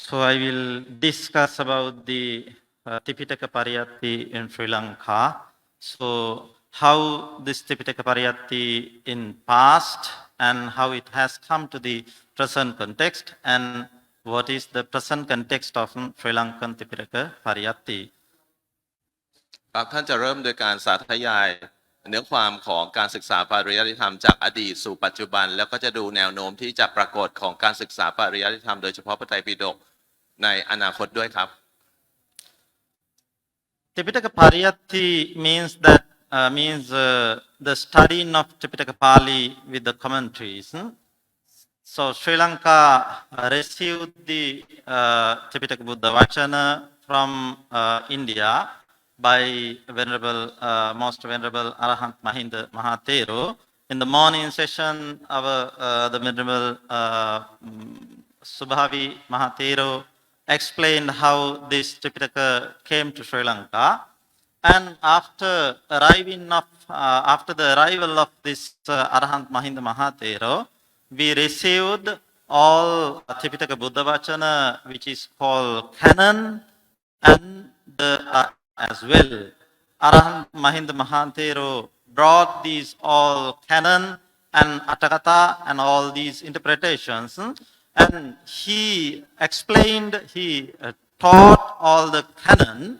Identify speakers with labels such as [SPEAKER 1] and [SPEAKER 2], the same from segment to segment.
[SPEAKER 1] So I will discuss about the Tipitaka Pariyatti in Sri Lanka. So how this Tipitaka Pariyatti in past and how it has come to the present context and what is the present context of Sri Lankan Tipitaka Pariyatti.
[SPEAKER 2] ครับท่านจะเริ่มโดยการสาธยายเนื้อความของการศึกษาปริยัติธรรมจากอดีตสู่ปัจจุบันแล้วก็จะดูแนวโน้มที่จะปรากฏของการศึกษาปริยัติธรรมโดยเฉพาะพระไตรปิฎกในอนาคตด้วยครับ
[SPEAKER 1] Tipitaka Pariyatti means that the studying of Tipitaka Pali with the commentaries. So Sri Lanka received the Tipitaka Buddha Vachana from India by most venerable Arahant Mahinda Mahathero. In the morning session, the venerable Subhavi Mahathero explained how this Tipitaka came to Sri Lanka. And after the arrival of this Arahant Mahinda Mahathero, we received all Tipitaka Buddha Vachana, which is called canon, and as well. Arahant Mahinda Mahathero brought these all canon and Atthakatha and all these interpretations, and he explained, he taught all the canon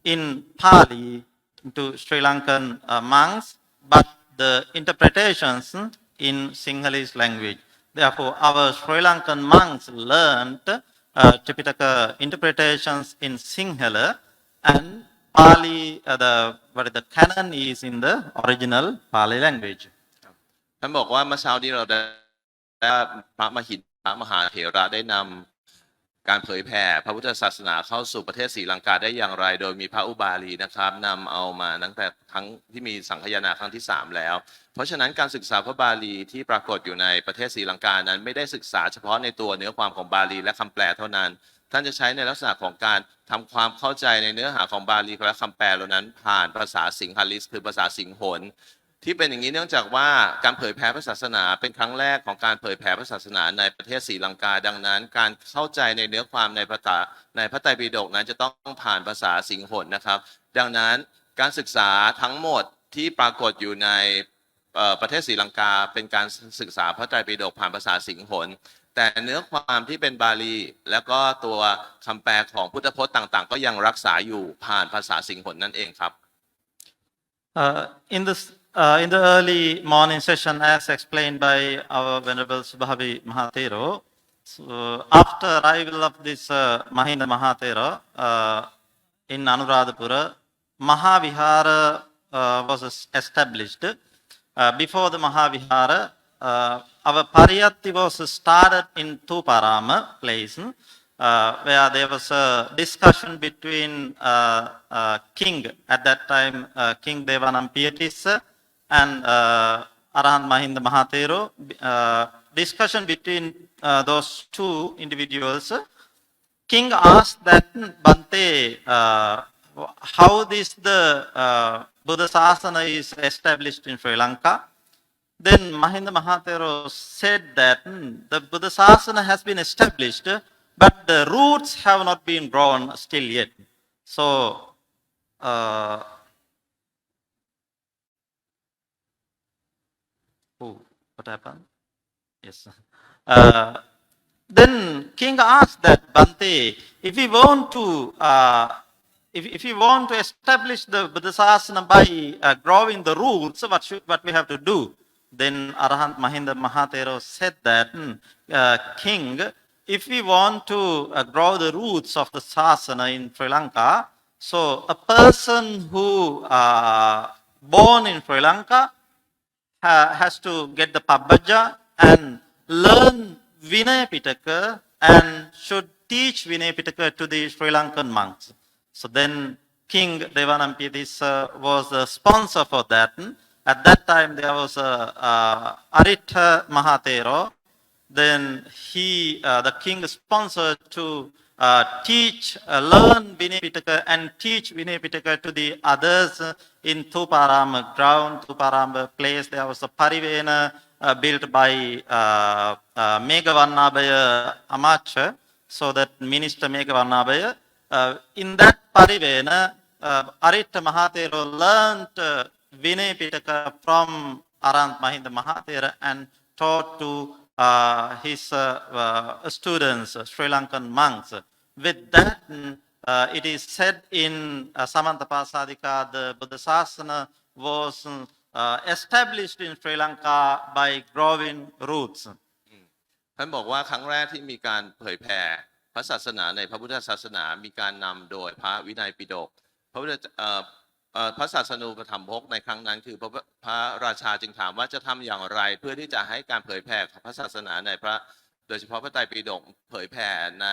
[SPEAKER 1] in Pali to Sri Lankan monks, but the interpretations in Sinhalese language. Therefore, our Sri Lankan monks learned Tipitaka interpretations in Sinhala, and Pali, the canon is in the original Pali language.
[SPEAKER 2] ท่านบอกว่าเมื่อเช้านี้เราได้พระมหาเถระได้นำการเผยแผ่พระพุทธศาสนาเข้าสู่ประเทศศรีลังกาได้อย่างไรโดยมีพระอุบาลีนะครับนำเอามาตั้งแต่ครั้งที่มีสังคายนาครั้งที่3แล้วเพราะฉะนั้นการศึกษาพระบาลีที่ปรากฏอยู่ในประเทศศรีลังกานั้นไม่ได้ศึกษาเฉพาะในตัวเนื้อความของบาลีและคำแปลเท่านั้นท่านจะใช้ในลักษณะของการทำความเข้าใจในเนื้อหาของบาลีและคำแปลเหล่านั้นผ่านภาษาสิงหลิสคือภาษาสิงหนที่เป็นอย่างนี้เนื่องจากว่าการเผยแผ่พระศาสนาเป็นครั้งแรกของการเผยแผ่พระศาสนาในประเทศศรีลังกาดังนั้นการเข้าใจในเนื้อความในพระไตรปิฎกนั้นจะต้องผ่านภาษาสิงหนนะครับดังนั้นการศึกษาทั้งหมดที่ปรากฏอยู่ในประเทศศรีลังกาเป็นการศึกษาพระไตรปิฎกผ่านภาษาสิงหนแต่เนื้อความที่เป็นบาลีแล้วก็ตัวคำแปลของพุทธพจน์ต่างๆก็ยังรักษาอยู่ผ่านภาษาสิงหนนั่นเองครับ
[SPEAKER 1] In the early morning session, as explained by our Venerable Subhavi Mahathero, so after arrival of this Mahinda Mahathero in Anuradhapura, Mahavihara was established. Before the Mahavihara, our Pariyatti was started in Thuparama place, where there was a discussion between King, at that time King Devanampiyatis, and Arahant Mahinda Mahathero, discussion between those two individuals. King asked that Bante, how the Buddha Sasana is established in Sri Lanka. Then Mahinda Mahathero said that the Buddha Sasana has been established, but the roots have not been grown still yet. So, what happened? Yes. Then King asked that Bante, if we want to establish the Buddha Sasana by growing the roots, what we have to do? Then Arahant Mahinda Mahathero said that, King, if we want to grow the roots of the Sasana in Sri Lanka, so a person who born in Sri Lanka has to get the Pabbaja and learn Vinaya Pitaka and should teach Vinaya Pitaka to the Sri Lankan monks. So then King Devanampiyatis was the sponsor for that. At that time there was Aritha Mahathero. Then the king sponsored to learn Vinaya Pitaka and teach Vinaya Pitaka to the others in Thuparama ground, Thuparama place. There was a Parivena built by Megavannabhaya Amacha. so that Minister Meghavarnabaya, in that Parivena, Aritta Mahathera learned Vinay Pitaka from Arant Mahinda Mahathera and taught to his students, Sri Lankan monks. With that, it is said in Samantapasadika, the Buddha Sasana was established in Sri Lanka by growing roots.
[SPEAKER 2] ท่านบอกว่าครั้งแรกที่มีการเผยแผ่พระศาสนาในพระพุทธศาสนามีการนำโดยพระวินัยปิฎกพระศาสนูปถัมภกในครั้งนั้นคือพระราชาจึงถามว่าจะทำอย่างไรเพื่อที่จะให้การเผยแผ่พระศาสนาในโดยเฉพาะพระไตรปิฎกเผยแผ่ใน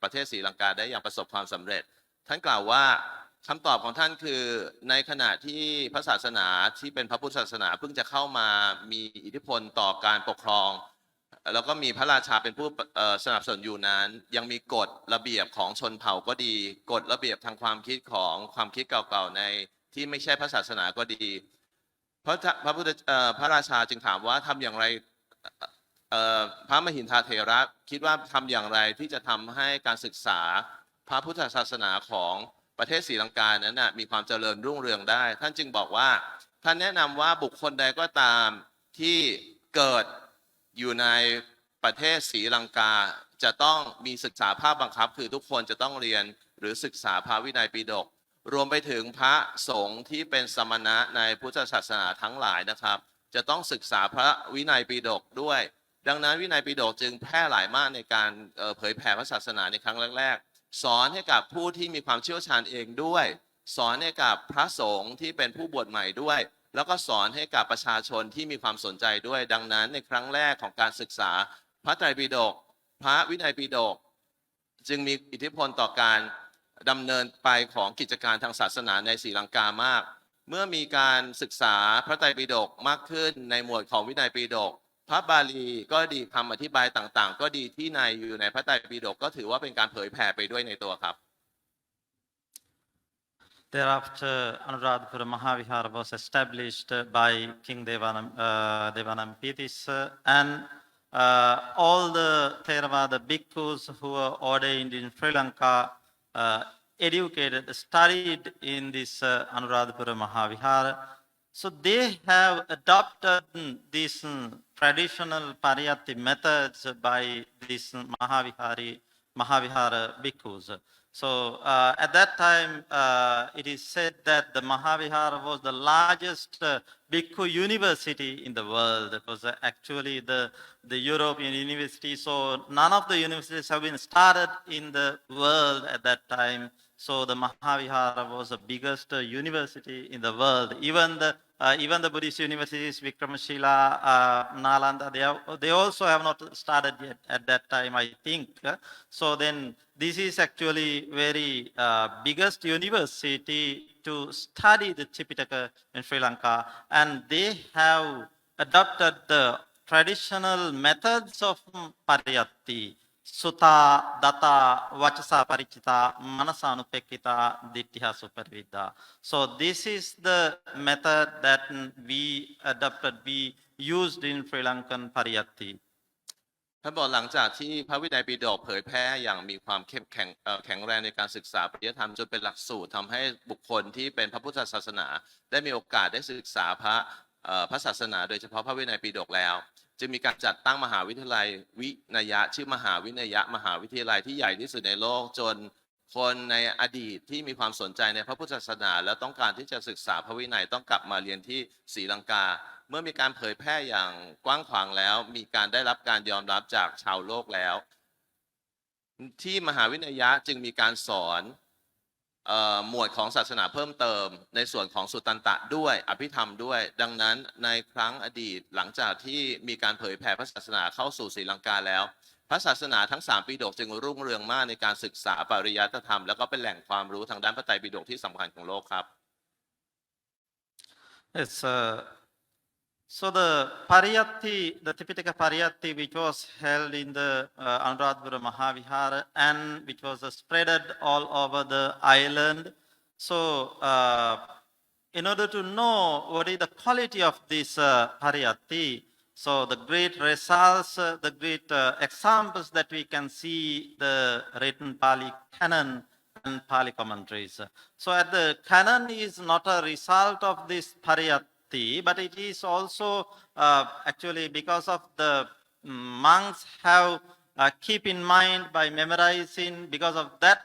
[SPEAKER 2] ประเทศศรีลังกาได้อย่างประสบความสำเร็จท่านกล่าวว่าคำตอบของท่านคือในขณะที่พระศาสนาที่เป็นพระพุทธศาสนาเพิ่งจะเข้ามามีอิทธิพลต่อการปกครองแล้วก็มีพระราชาเป็นผู้สนับสนุนอยู่นั้นยังมีกฎระเบียบของชนเผ่าก็ดีกฎระเบียบทางความคิดของความคิดเก่าๆในที่ไม่ใช่พระศาสนาก็ดีพระราชาจึงถามว่าทำอย่างไรพระมหินทาเถระคิดว่าทำอย่างไรที่จะทำให้การศึกษาพระพุทธศาสนาของประเทศศรีลังกานั้นมีความเจริญรุ่งเรืองได้ท่านจึงบอกว่าท่านแนะนำว่าบุคคลใดก็ตามที่เกิดอยู่ในประเทศศรีลังกาจะต้องมีศึกษาภาคบังคับคือทุกคนจะต้องเรียนหรือศึกษาพระวินัยปิฎกรวมไปถึงพระสงฆ์ที่เป็นสมณะในพุทธศาสนาทั้งหลายนะครับจะต้องศึกษาพระวินัยปิฎกด้วยดังนั้นวินัยปิฎกจึงแพร่หลายมากในการเผยแผ่พระศาสนาในครั้งแรกๆสอนให้กับผู้ที่มีความเชี่ยวชาญเองด้วยสอนให้กับพระสงฆ์ที่เป็นผู้บวชใหม่ด้วยแล้วก็สอนให้กับประชาชนที่มีความสนใจด้วยดังนั้นในครั้งแรกของการศึกษาพระไตรปิฎกพระวินัยปิฎกจึงมีอิทธิพลต่อการดำเนินไปของกิจการทางศาสนาในศรีลังกามากเมื่อมีการศึกษาพระไตรปิฎกมากขึ้นในหมวดของวินัยปิฎกพระบาลีก็ดีคำอธิบายต่างๆก็ดีที่อยู่ในพระไตรปิฎกก็ถือว่าเป็นการเผยแผ่ไปด้วยในตัวครับ
[SPEAKER 1] Thereafter, Anuradhapura Mahavihara was established by King Devanampitis, and all the Theravada bhikkhus who were ordained in Sri Lanka, educated, studied in this Anuradhapura Mahavihara. So they have adopted these traditional pariyatti methods by these Mahavihara bhikkhus. So at that time, it is said that the Mahavihara was the largest bhikkhu university in the world. It was actually the European university. So none of the universities have been started in the world at that time. So the Mahavihara was the biggest university in the world. Even the Buddhist universities, Vikramashila, Nalanda, they also have not started yet at that time, I think. So then this is actually very biggest university to study the Tripitaka in Sri Lanka, and they have adopted the traditional methods of pariyatti. Sutta, Datta, Vachasa Parichita, Manasa Anupekita, Ditthiha Suparividda. So this is the method that we adopted, we used in Sri Lankan Pariyatti.
[SPEAKER 2] ท่านบอกหลังจากที่พระวินัยปิฎกเผยแพร่อย่างมีความเข้มแข็งแรงในการศึกษาปริยธรรมจนเป็นหลักสูตรทำให้บุคคลที่เป็นพระพุทธศาสนาได้มีโอกาสได้ศึกษาพระศาสนาโดยเฉพาะพระวินัยปิฎกแล้วจึงมีการจัดตั้งมหาวิทยาลัยวินยะชื่อมหาวินยะมหาวิทยาลัยที่ใหญ่ที่สุดในโลกจนคนในอดีตที่มีความสนใจในพระพุทธศาสนาและต้องการที่จะศึกษาพระวินัยต้องกลับมาเรียนที่ศรีลังกาเมื่อมีการเผยแพร่อย่างกว้างขวางแล้วมีการได้รับการยอมรับจากชาวโลกแล้วที่มหาวิทยาลัยจึงมีการสอนหมวดของศาสนาเพิ่มเติมในส่วนของสุตตันตะด้วยอภิธรรมด้วยดังนั้นในครั้งอดีตหลังจากที่มีการเผยแผ่พระศาสนาเข้าสู่ศรีลังกาแล้วพระศาสนาทั้ง3ปิฎกจึงรุ่งเรืองมากในการศึกษาปริยัติธรรมแล้วก็เป็นแหล่งความรู้ทางด้านพระไตรปิฎกที่สำคัญของโลกครับ
[SPEAKER 1] So the Pariyatti, the Tripitaka Pariyatti, which was held in the Anuradhapura Mahavihara and which was spreaded all over the island. So in order to know what is the quality of this Pariyatti, So the great results, the great examples that we can see the written Pali canon and Pali commentaries. So at the canon is not a result of this pariyatti, but it is also actually because of the monks have keep in mind by memorizing, because of that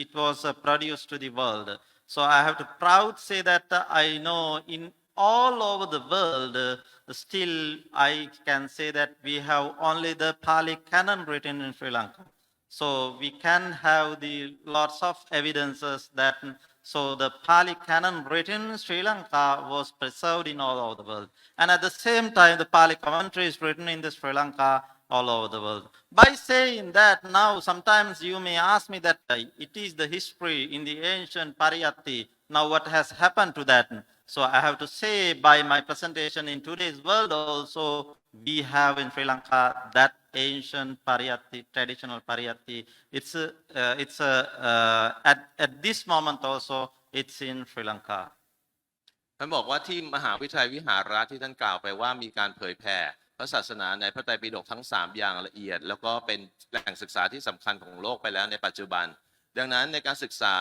[SPEAKER 1] it was produced to the world. So I have to proud say that I know in all over the world, still I can say that we have only the Pali canon written in Sri Lanka. So we can have the lots of evidences that so the Pali canon written in Sri Lanka was preserved in all over the world. And at the same time, the Pali commentary is written in the Sri Lanka all over the world. By saying that, now sometimes you may ask me that it is the history in the ancient pariyatti. Now what has happened to that? So I have to say by my presentation in today's world also, we have in Sri Lanka that ancient pariyatti, traditional pariyatti. At this moment also, it's in Sri Lanka.
[SPEAKER 2] ท่านบอกว่าที่มหาวิทยาลัยวิหาระที่ท่านกล่าวไปว่ามีการเผยแผ่พระศาสนาในพระไตรปิฎกทั้ง3อย่างละเอียดแล้วก็เป็นแหล่งศึกษาที่สำคัญของโลกไปแล้วในปัจจุบันดังนั้นในการศึกษา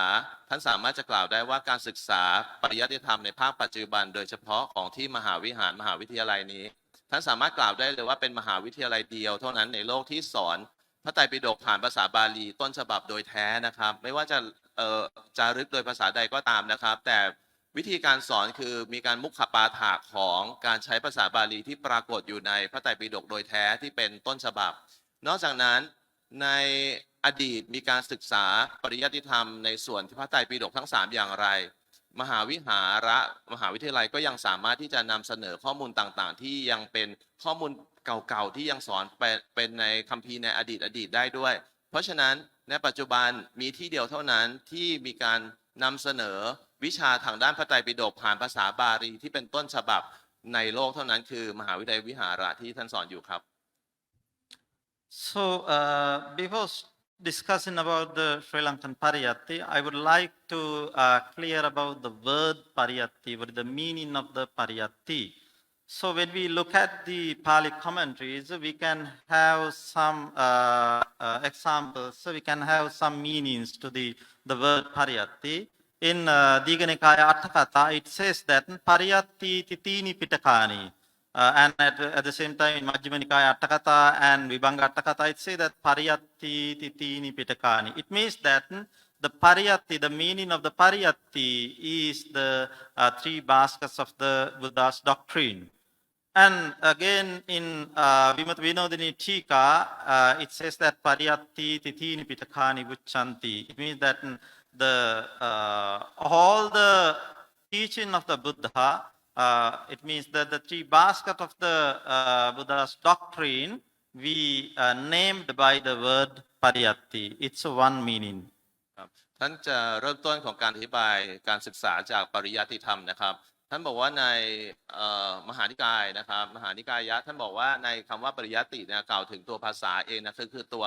[SPEAKER 2] ท่านสามารถจะกล่าวได้ว่าการศึกษาปริยัติธรรมในภาคปัจจุบันโดยเฉพาะของที่มหาวิหารมหาวิทยาลัยนี้ท่านสามารถกล่าวได้เลยว่าเป็นมหาวิทยาลัยเดียวเท่านั้นในโลกที่สอนพระไตรปิฎกผ่านภาษาบาลีต้นฉบับโดยแท้นะครับไม่ว่าจะจารึกโดยภาษาใดก็ตามนะครับแต่วิธีการสอนคือมีการมุขปาฐะของการใช้ภาษาบาลีที่ปรากฏอยู่ในพระไตรปิฎกโดยแท้ที่เป็นต้นฉบับนอกจากนั้นในอดีตมีการศึกษาปริยัติธรรมในส่วนที่พระไตรปิฎกทั้ง3อย่างไรมหาวิหาระมหาวิทยาลัยก็ยังสามารถที่จะนำเสนอข้อมูลต่างๆที่ยังเป็นข้อมูลเก่าๆที่ยังสอนเป็นในคัมภีร์ในอดีตได้ด้วยเพราะฉะนั้นในปัจจุบันมีที่เดียวเท่านั้นที่มีการนำเสนอวิชาทางด้านพระไตรปิฎกผ่านภาษาบาลีที่เป็นต้นฉบับในโลกเท่านั้นคือมหาวิทยาลัยวิหาระที่ท่านสอนอยู่ครับ
[SPEAKER 1] So before discussing about the Sri Lankan pariyatti, I would like to clear about the word pariyatti, what is the meaning of the pariyatti. So when we look at the Pali commentaries, we can have some examples, so we can have some meanings to the word pariyatti. In Digha Nikaya Atthakatha, it says that pariyatti titini pitakani. And at the same time in Majjhima Nikaya Atthakatha and Vibhanga Atthakatha, it says that pariyatti titini pitakani. It means that the pariyatti, the meaning of the pariyatti is the 3 baskets of the Buddha's doctrine. And again in Vimatvinodini Tika, it says that pariyatti titini pitakani vuchanti. It means that all the teaching of the Buddha, it means that the 3 baskets of the Buddha's doctrine, we named by the word pariyatti. It's one meaning.
[SPEAKER 2] ท่านจะเริ่มต้นของการอธิบายการศึกษาจากปริยัติธรรมนะครับท่านบอกว่าในมหานิกายนะครับมหานิกายะท่านบอกว่าในคำว่าปริยัติเนี่ยกล่าวถึงตัวภาษาเองนะคือตัว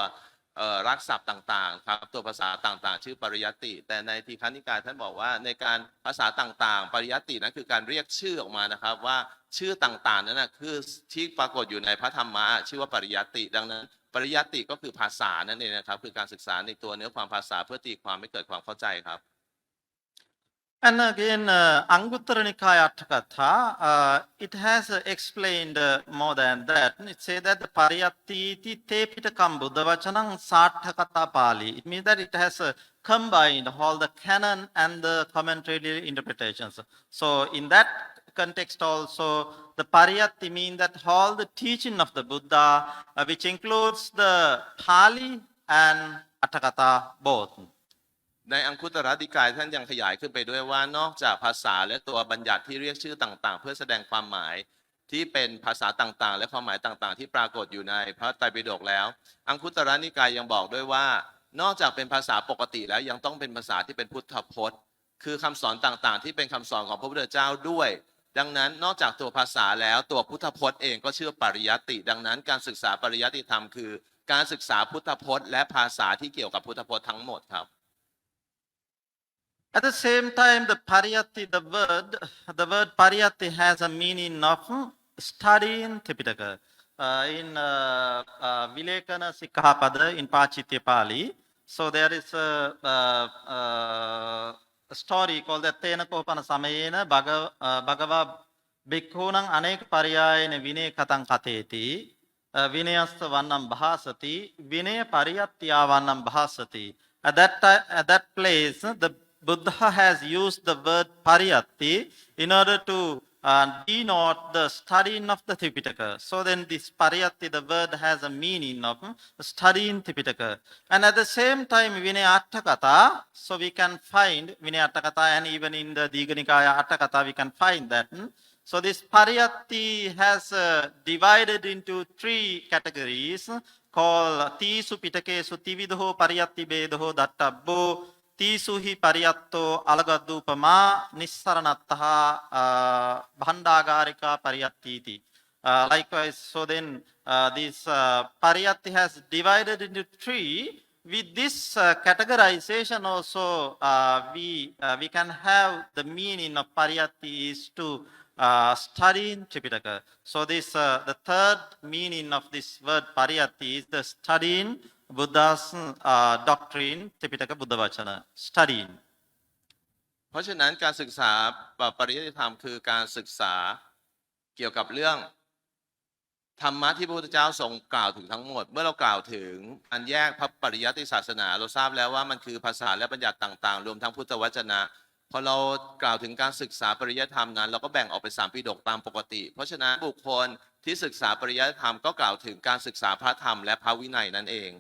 [SPEAKER 2] รากศัพท์ต่างๆครับตัวภาษาต่างๆชื่อปริยัติแต่ในทีฆนิกายท่านบอกว่าในการภาษาต่างๆปริยัตินั้นคือการเรียกชื่อออกมานะครับว่าชื่อต่างๆนั้นนะคือที่ปรากฏอยู่ในพระธรรมะชื่อว่าปริยัติดังนั้นปริยัติก็คือภาษานั่นเองนะครับคือการศึกษาในตัวเนื้อความภาษาเพื่อตีความให้เกิดความเข้าใจครับ
[SPEAKER 1] And again, Anguttara Nikaya Atthakatha, it has explained more than that. It says that the pariyatti te pitakam buddhavachanam sarthakata pali. It means that it has combined all the canon and the commentary interpretations. So in that context also, the pariyatti means that all the teaching of the Buddha, which includes the Pali and Atthakatha both.
[SPEAKER 2] ในอังคุตรนิกายท่านยังขยายขึ้นไปด้วยว่านอกจากภาษาและตัวบัญญัติที่เรียกชื่อต่างๆเพื่อแสดงความหมายที่เป็นภาษาต่างๆและความหมายต่างๆที่ปรากฏอยู่ในพระไตรปิฎกแล้วอังคุตรนิกายยังบอกด้วยว่านอกจากเป็นภาษาปกติแล้วยังต้องเป็นภาษาที่เป็นพุทธพจน์คือคำสอนต่างๆที่เป็นคำสอนของพระพุทธเจ้าด้วยดังนั้นนอกจากตัวภาษาแล้วตัวพุทธพจน์เองก็ชื่อปริยัติดังนั้นการศึกษาปริยัติธรรมคือการศึกษาพุทธพจน์และภาษาที่เกี่ยวกับพุทธพจน์ทั้งหมดครับ
[SPEAKER 1] At the same time, the word pariyatti has a meaning of studying Tripitaka. in Vilekana Sikhapada in Pachitya Pali. So there is a story called the Tenakopana Samayena Bhagava Bhikkhunang Anek Pariyayana Vinay Katang Kateti Vinayasta Vannam Bhasati Vinay Pariyatya Vannam Bhasati. At that place, the Buddha has used the word Pariyatti in order to denote the studying of the Tripitaka. So then this Pariyatti, the word has a meaning of studying Tripitaka. And at the same time, Vinaya Attakatha, so we can find Vinaya Attakatha, and even in the Diganikaya Attakatha, we can find that. So this Pariyatti has divided into three categories called Tisu Pitakesu Tividho Pariyatti Bedoho Dattabbo Tisu hi Pariyatto Alagadupama Nissaranattaha Bhandagarika Pariyattiti. Likewise, so then this Pariyatti has divided into three. With this categorization also, we can have the meaning of Pariyatti is to studying Tripitaka. So this the third meaning of this word Pariyatti is the studying Buddha's doctrine, Tripitaka Buddha Vachana, studying.
[SPEAKER 2] เพราะฉะนั้นการศึกษาปริยัติธรรมคือการศึกษาเกี่ยวกับเรื่องธรรมะที่พระพุทธเจ้าทรงกล่าวถึงทั้งหมดเมื่อเรากล่าวถึงการแยกพระปริยัติศาสนาเราทราบแล้วว่ามันคือภาษาและบัญญัติต่างๆรวมทั้งพุทธวจนะพอเรากล่าวถึงการศึกษาปริยัติธรรมนั้นเราก็แบ่งออกเป็น3 ปิฎกตามปกติเพราะฉะนั้นบุคคลที่ศึกษาปริยัติธรรมก็กล่าวถึงการศึกษาพระธรรมและพระวินัยนั่นเอง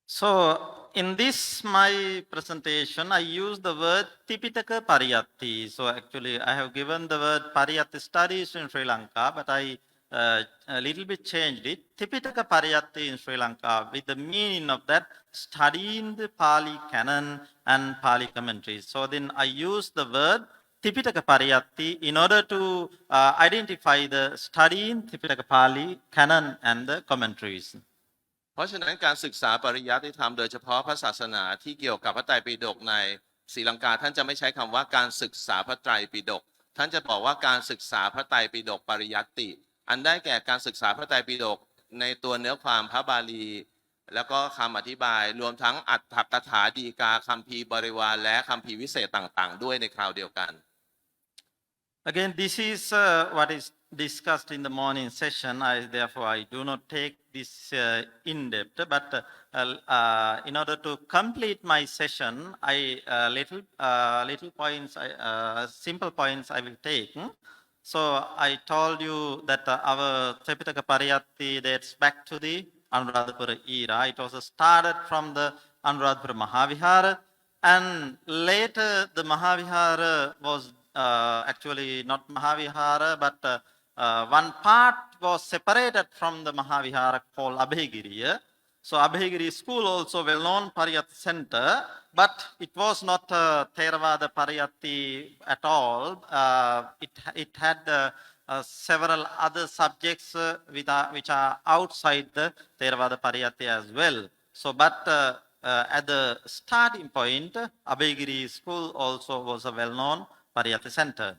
[SPEAKER 1] So in this my presentation, I use the word Tipitaka Pariyatti. So actually, I have given the word Pariyatti studies in Sri Lanka, but I a little bit changed it. Tipitaka Pariyatti in Sri Lanka with the meaning of that studying the Pali canon and Pali commentaries. So then I use the word Tipitaka Pariyatti in order to identify the studying Tipitaka Pali canon and the commentaries.
[SPEAKER 2] เพราะฉะนั้นการศึกษาปริยัติธรรมโดยเฉพาะพระศาสนาที่เกี่ยวกับพระไตรปิฎกในศรีลังกาท่านจะไม่ใช้คำว่าการศึกษาพระไตรปิฎกท่านจะบอกว่าการศึกษาพระไตรปิฎกปริยัติอันได้แก่การศึกษาพระไตรปิฎกในตัวเนื้อความพระบาลีแล้วก็คำอธิบายรวมทั้งอัตถกถาฎีกาคัมภีร์บริวารและคัมภีร์วิเศษต่างๆด้วยในคราวเดียวกัน
[SPEAKER 1] Again, this is what is discussed in the morning session. Therefore, I do not take this in depth. But in order to complete my session, little points, simple points I will take. So I told you that our Tripitaka Pariyatti dates back to the Anuradhapura era. It was started from the Anuradhapura Mahavihara, and later the Mahavihara was actually not Mahavihara, but one part was separated from the Mahavihara called Abhegiriya. So Abhegiri school also well-known Pariyatti center, but it was not Theravada Pariyatti at all. It had several other subjects which are outside the Theravada Pariyatti as well. So, but at the starting point, Abhegiri school also was a well-known Pariyatti center.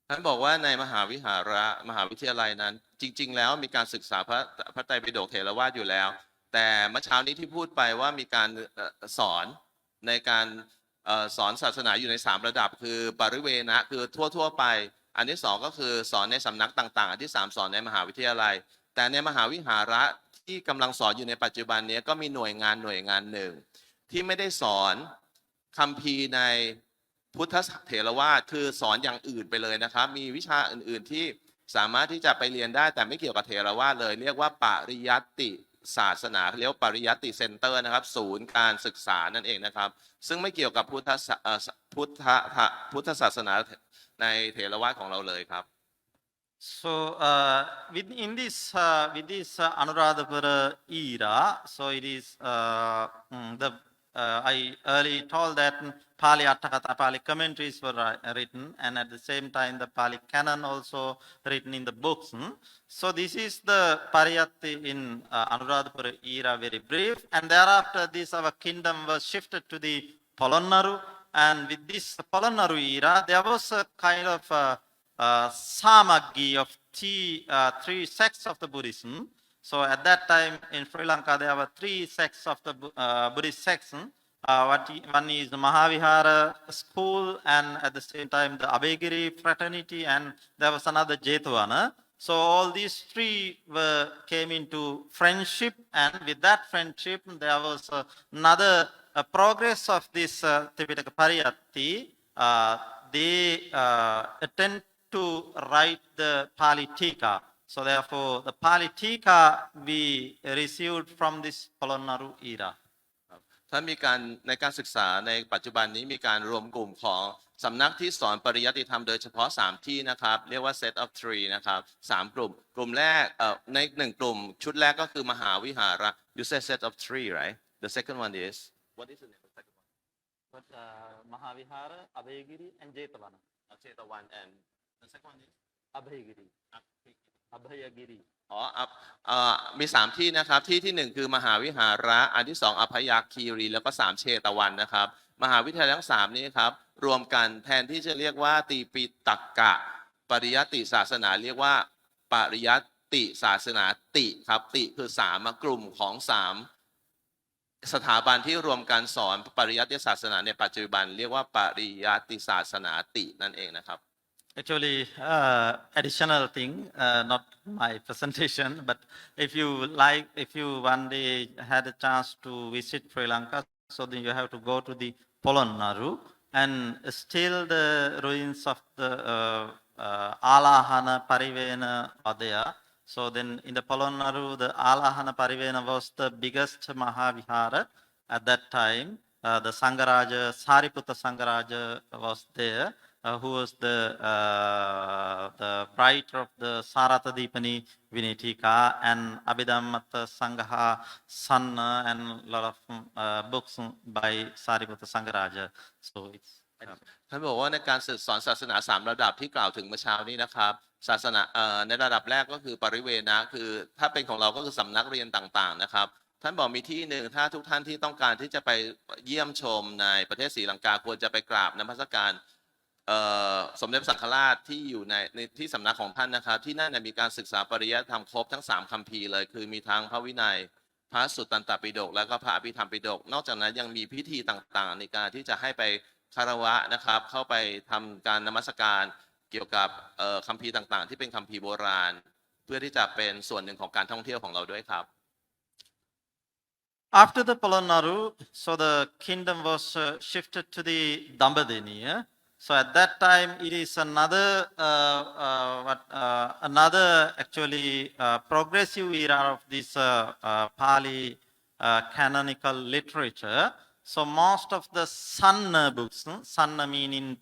[SPEAKER 2] ท่านบอกว่าในมหาวิทยาลัยนั้นจริงๆแล้วมีการศึกษาพระไตรปิฎกเถรวาทอยู่แล้วแต่เมื่อเช้านี้ที่พูดไปว่ามีการสอนในการสอนศาสนาอยู่ใน3 ระดับคือปริเวณะคือทั่วไปอันที่2ก็คือสอนในสำนักต่างๆอันที่3สอนในมหาวิทยาลัยแต่ในมหาวิหาระที่กำลังสอนอยู่ในปัจจุบันนี้ก็มีหน่วยงานหนึ่งที่ไม่ได้สอนคัมภีร์ในพุทธเถรวาทคือสอนอย่างอื่นไปเลยนะครับมีวิชาอื่นๆที่สามารถที่จะไปเรียนได้แต่ไม่เกี่ยวกับเถรวาทเลยเรียกว่าปริยัติศาสนาเรียกว่าปริยัติเซ็นเตอร์นะครับศูนย์การศึกษานั่นเองนะครับซึ่งไม่เกี่ยวกับพุทธศาสนาในเถรวาทของเราเลยครับ
[SPEAKER 1] So with this Anuradhapura era, so it is I early told that Pali Atthakatha, Pali commentaries were written, and at the same time the Pali canon also written in the books. So this is the Pariyatti in Anuradhapura era, very brief, and thereafter this our kingdom was shifted to the Polonnaru, and with this Polonnaru era, there was a kind of samaggi of three sects of the Buddhism. So at that time in Sri Lanka, there were three sects of the Buddhist section. One is the Mahavihara school, and at the same time the Abhayagiri fraternity, and there was another Jetavana. So all these three came into friendship, and with that friendship, there was another progress of this Tripitaka Pariyatti. They attempt to write the Pali Tika. So therefore, the Pali Tika we received from this Polonnaru era.
[SPEAKER 2] ถ้ามีการในการศึกษาในปัจจุบันนี้มีการรวมกลุ่มของสำนักที่สอนปริยัติธรรมโดยเฉพาะ3ที่นะครับเรียกว่า set of three นะครับ3กลุ่มกลุ่มแรกใน1กลุ่มชุดแรกก็คือมหาวิหาระ you said set of three right the second one is what is the name of the second one
[SPEAKER 1] But Mahavihara, Abhayagiri, and Jetavana.
[SPEAKER 2] Jetavana and the second one is
[SPEAKER 1] Abhayagiri. Abhayagiri.
[SPEAKER 2] มี3ที่นะครับที่1คือมหาวิหาระอันที่2อภัยคีรีแล้วก็3เชตวันนะครับมหาวิทยาลัยทั้ง3นี้ครับรวมกันแทนที่จะเรียกว่าตีปิตักกะปริยัติศาสนาเรียกว่าปริยัติศาสนาติครับติคือ3กลุ่มของ3สถาบันที่รวมกันสอนปริยัติศาสนาในปัจจุบันเรียกว่าปริยัติศาสนาตินั่นเองนะครับ
[SPEAKER 1] Actually, additional thing, not my presentation, but if you one day had a chance to visit Sri Lanka, so then you have to go to the Polonnaru, and still the ruins of the Alahana Parivena are there. So then in the Polonnaru, the Alahana Parivena was the biggest Mahavihara at that time. The Sangaraja, Sariputta Sangaraja was there. Who was the writer of the Sarata Dipani Vinitika and Abhidhammatta Sangha Sanna and a lot of books by Sariputta Sangaraja. So it's
[SPEAKER 2] ท่านบอกว่าในการสอนศาสนา3ระดับที่กล่าวถึงเมื่อเช้านี้นะครับศาสนาในระดับแรกก็คือปริเวณะคือถ้าเป็นของเราก็คือสำนักเรียนต่างๆนะครับท่านบอกมีที่หนึ่งถ้าทุกท่านที่ต้องการที่จะไปเยี่ยมชมในประเทศศรีลังกาควรจะไปกราบนมัสการสมเด็จพระสังฆราชที่อยู่ในที่สำนักของท่านนะครับที่นั่นมีการศึกษาปริยัติธรรมครบทั้ง3คัมภีร์เลยคือมีทั้งพระวินัยพระสุตตันตปิฎกแล้วก็พระอภิธรรมปิฎกนอกจากนั้นยังมีพิธีต่างๆในการที่จะให้ไปคารวะนะครับเข้าไปทำการนมัสการเกี่ยวกับคัมภีร์ต่างๆที่เป็นคัมภีร์โบราณเพื่อที่จะเป็นส่วนหนึ่งของการท่องเที่ยวของเราด้วยครับ
[SPEAKER 1] After the Polonnaru, so the kingdom was shifted to the Dambadini. So at that time, it is another actually progressive era of this Pali canonical literature. So most of the Sanna books, Sanna mean in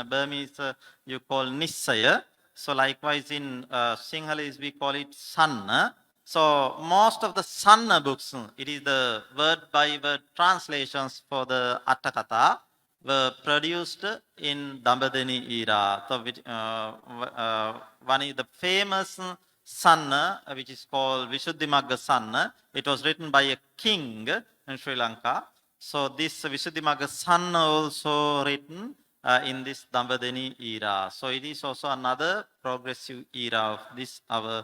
[SPEAKER 1] Burmese you call Nissaya. So likewise in Sinhalese we call it Sanna. So most of the Sanna books, it is the word by word translations for the Attakatha. Were produced in Dambadini era. So one is the famous Sanna, which is called Visuddhimagga Sanna. It was written by a king in Sri Lanka. So this Visuddhimagga Sanna also written in this Dambadini era. So it is also another progressive era of this our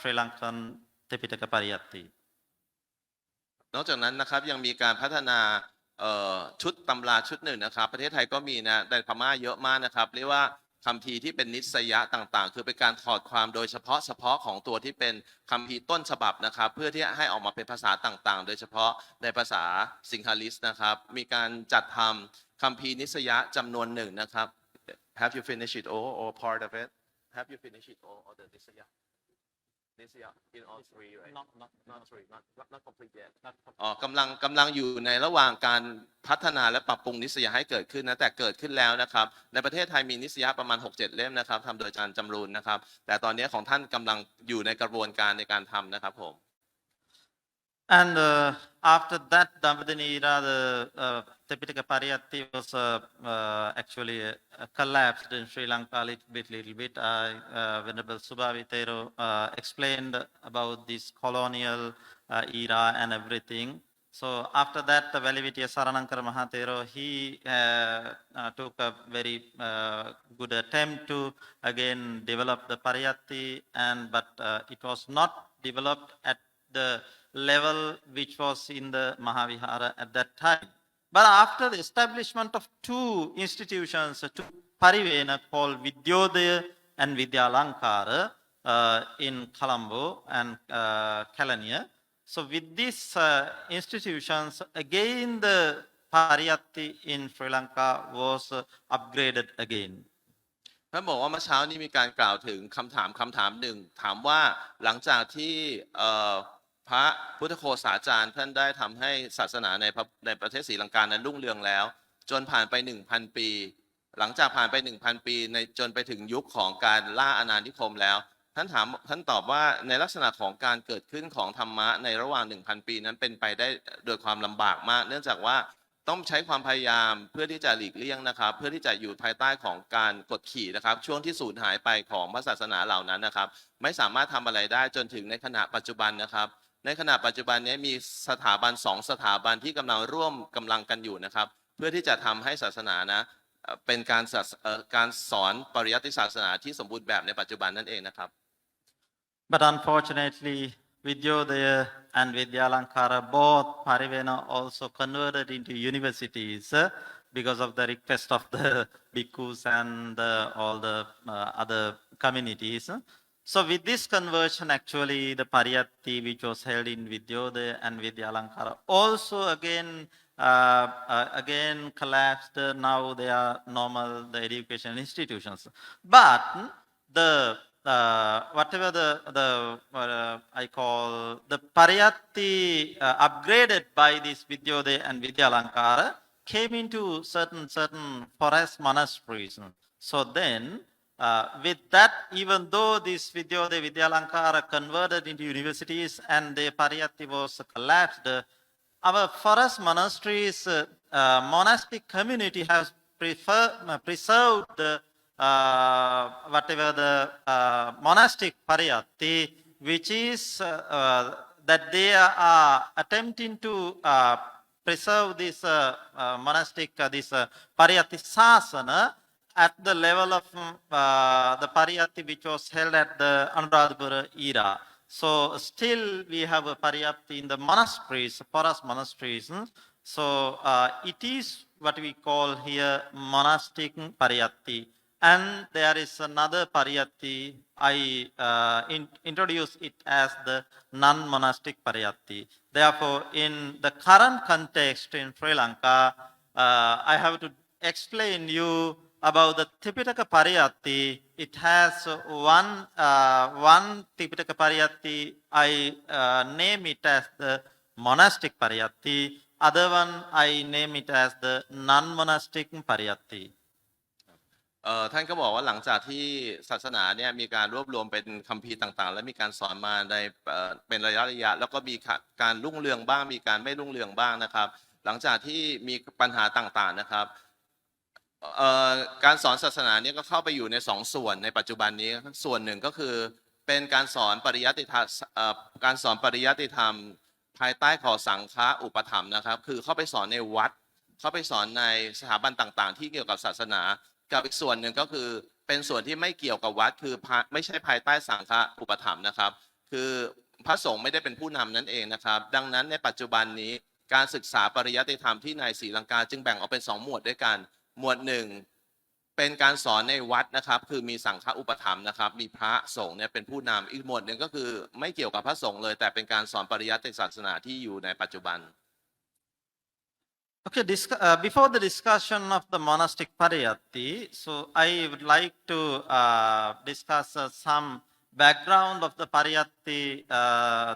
[SPEAKER 1] Sri Lankan Tripitaka Pariyatti.
[SPEAKER 2] นอกจากนั้นนะครับยังมีการพัฒนาชุดตำราชุดหนึ่งนะครับประเทศไทยก็มีนะในพม่าเยอะมากนะครับเรียกว่าคัมภีร์ที่เป็นนิสยะต่างๆคือเป็นการถอดความโดยเฉพาะของตัวที่เป็นคัมภีร์ต้นฉบับนะครับเพื่อที่ให้ออกมาเป็นภาษาต่างๆโดยเฉพาะในภาษาสิงหาลิสนะครับมีการจัดทำคัมภีร์นิสยะจำนวนหนึ่งนะครับ Have you finished it all or part of it Have you finished it all or the นิสยะin all three right not three not complete yet กำลังอยู่ในระหว่างการพัฒนาและปรับปรุงนิสยาให้เกิดขึ้นนะแต่เกิดขึ้นแล้วนะครับในประเทศไทยมีนิสยาประมาณ 6-7 เล่มนะครับทำโดยอาจารย์จำรูนนะครับแต่ตอนนี้ของท่านกำลังอยู่ในกระบวนการในการทำนะครับผม
[SPEAKER 1] And after that Dambadini era, the Tripitaka Pariyatti was actually collapsed in Sri Lanka a little bit. Venerable Subhavitero explained about this colonial era and everything. So after that, the Velivitiya Saranankara Mahatero, he took a very good attempt to again develop the Pariyatti, but it was not developed at the level which was in the Mahavihara at that time. But after the establishment of two institutions, two Parivena called Vidyodaya and Vidyalankara in Colombo and Kelaniya. So with these institutions, again the Pariyatti in Sri Lanka was upgraded again.
[SPEAKER 2] ท่านบอกว่าเมื่อเช้านี้มีการกล่าวถึงคำถามหนึ่งถามว่าหลังจากที่พระพุทธโฆษาจารย์ท่านได้ทำให้ศาสนาในประเทศศรีลังกานั้นรุ่งเรืองแล้วจนผ่านไป 1,000 ปีหลังจากผ่านไป 1,000 ปีจนไปถึงยุคของการล่าอาณานิคมแล้วท่านตอบว่าในลักษณะของการเกิดขึ้นของธรรมะในระหว่าง 1,000 ปีนั้นเป็นไปได้โดยความลำบากมากเนื่องจากว่าต้องใช้ความพยายามเพื่อที่จะหลีกเลี่ยงนะครับเพื่อที่จะอยู่ภายใต้ของการกดขี่นะครับช่วงที่สูญหายไปของพระศาสนาเหล่านั้นนะครับไม่สามารถทำอะไรได้จนถึงในขณะปัจจุบันนะครับในขณะปัจจุบันนี้มีสถาบัน2 สถาบันที่กำลังร่วมกำลังกันอยู่นะครับเพื่อที่จะทำให้ศาสนานะเป็นการสอนปริยัติศาสนาที่สมบูรณ์แบบในปัจจุบันนั่นเองนะครับ
[SPEAKER 1] But unfortunately, Vidyodaya and Vidyalankara, both Parivena also converted into universities because of the request of the bhikkhus and all the other communities. So with this conversion, actually, the Pariyatti which was held in Vidyodaya and Vidyalankara also again collapsed. Now they are normal, the education institutions. But whatever I call the Pariyatti upgraded by this Vidyodaya and Vidyalankara came into certain forest monasteries. So then, with that, even though this Vidyodaya Vidyalankara converted into universities and the Pariyatti was collapsed, our forest monasteries, monastic community has preserved whatever the monastic Pariyatti, which is that they are attempting to preserve this monastic, this Pariyatti Sasana at the level of the Pariyatti which was held at the Anuradhapura era. So still we have a Pariyatti in the monasteries, forest monasteries. So it is what we call here monastic Pariyatti. And there is another Pariyatti, I introduce it as the non-monastic Pariyatti. Therefore, in the current context in Sri Lanka, I have to explain you about the Tipitaka Pariyatti. It has one Tipitaka Pariyatti, I name it as the monastic Pariyatti. Other one, I name it as the non-monastic Pariyatti.
[SPEAKER 2] ท่านก็บอกว่าหลังจากที่ศาสนาเนี่ยมีการรวบรวมเป็นคัมภีร์ต่างๆและมีการสอนมาในเป็นระยะแล้วก็มีการรุ่งเรืองบ้างมีการไม่รุ่งเรืองบ้างนะครับหลังจากที่มีปัญหาต่างๆนะครับการสอนศาสนาเนี่ยก็เข้าไปอยู่ใน2 ส่วนในปัจจุบันนี้ส่วนหนึ่งก็คือเป็นการสอนปริยัติธรรมภายใต้ของสังฆอุปถัมภ์นะครับคือเข้าไปสอนในวัดเข้าไปสอนในสถาบันต่างๆที่เกี่ยวกับศาสนากับอีกส่วนหนึ่งก็คือเป็นส่วนที่ไม่เกี่ยวกับวัดคือไม่ใช่ภายใต้สังฆอุปถัมภ์นะครับคือพระสงฆ์ไม่ได้เป็นผู้นำนั่นเองนะครับดังนั้นในปัจจุบันนี้การศึกษาปริยัติธรรมที่ในศรีลังกาจึงแบ่งออกเป็น2 หมวดด้วยกันหมวดหนึ่งเป็นการสอนในวัดนะครับคือมีสังฆอุปถัมภ์นะครับมีพระสงฆ์เนี่ยเป็นผู้นำอีกหมวดหนึ่งก็คือไม่เกี่ยวกับพระสงฆ์เลยแต่เป็นการสอนปริยัติศาสนาที่อยู่ในปัจจุบัน
[SPEAKER 1] Okay, before the discussion of the monastic Pariyatti, so I would like to discuss some background of the Pariyatti,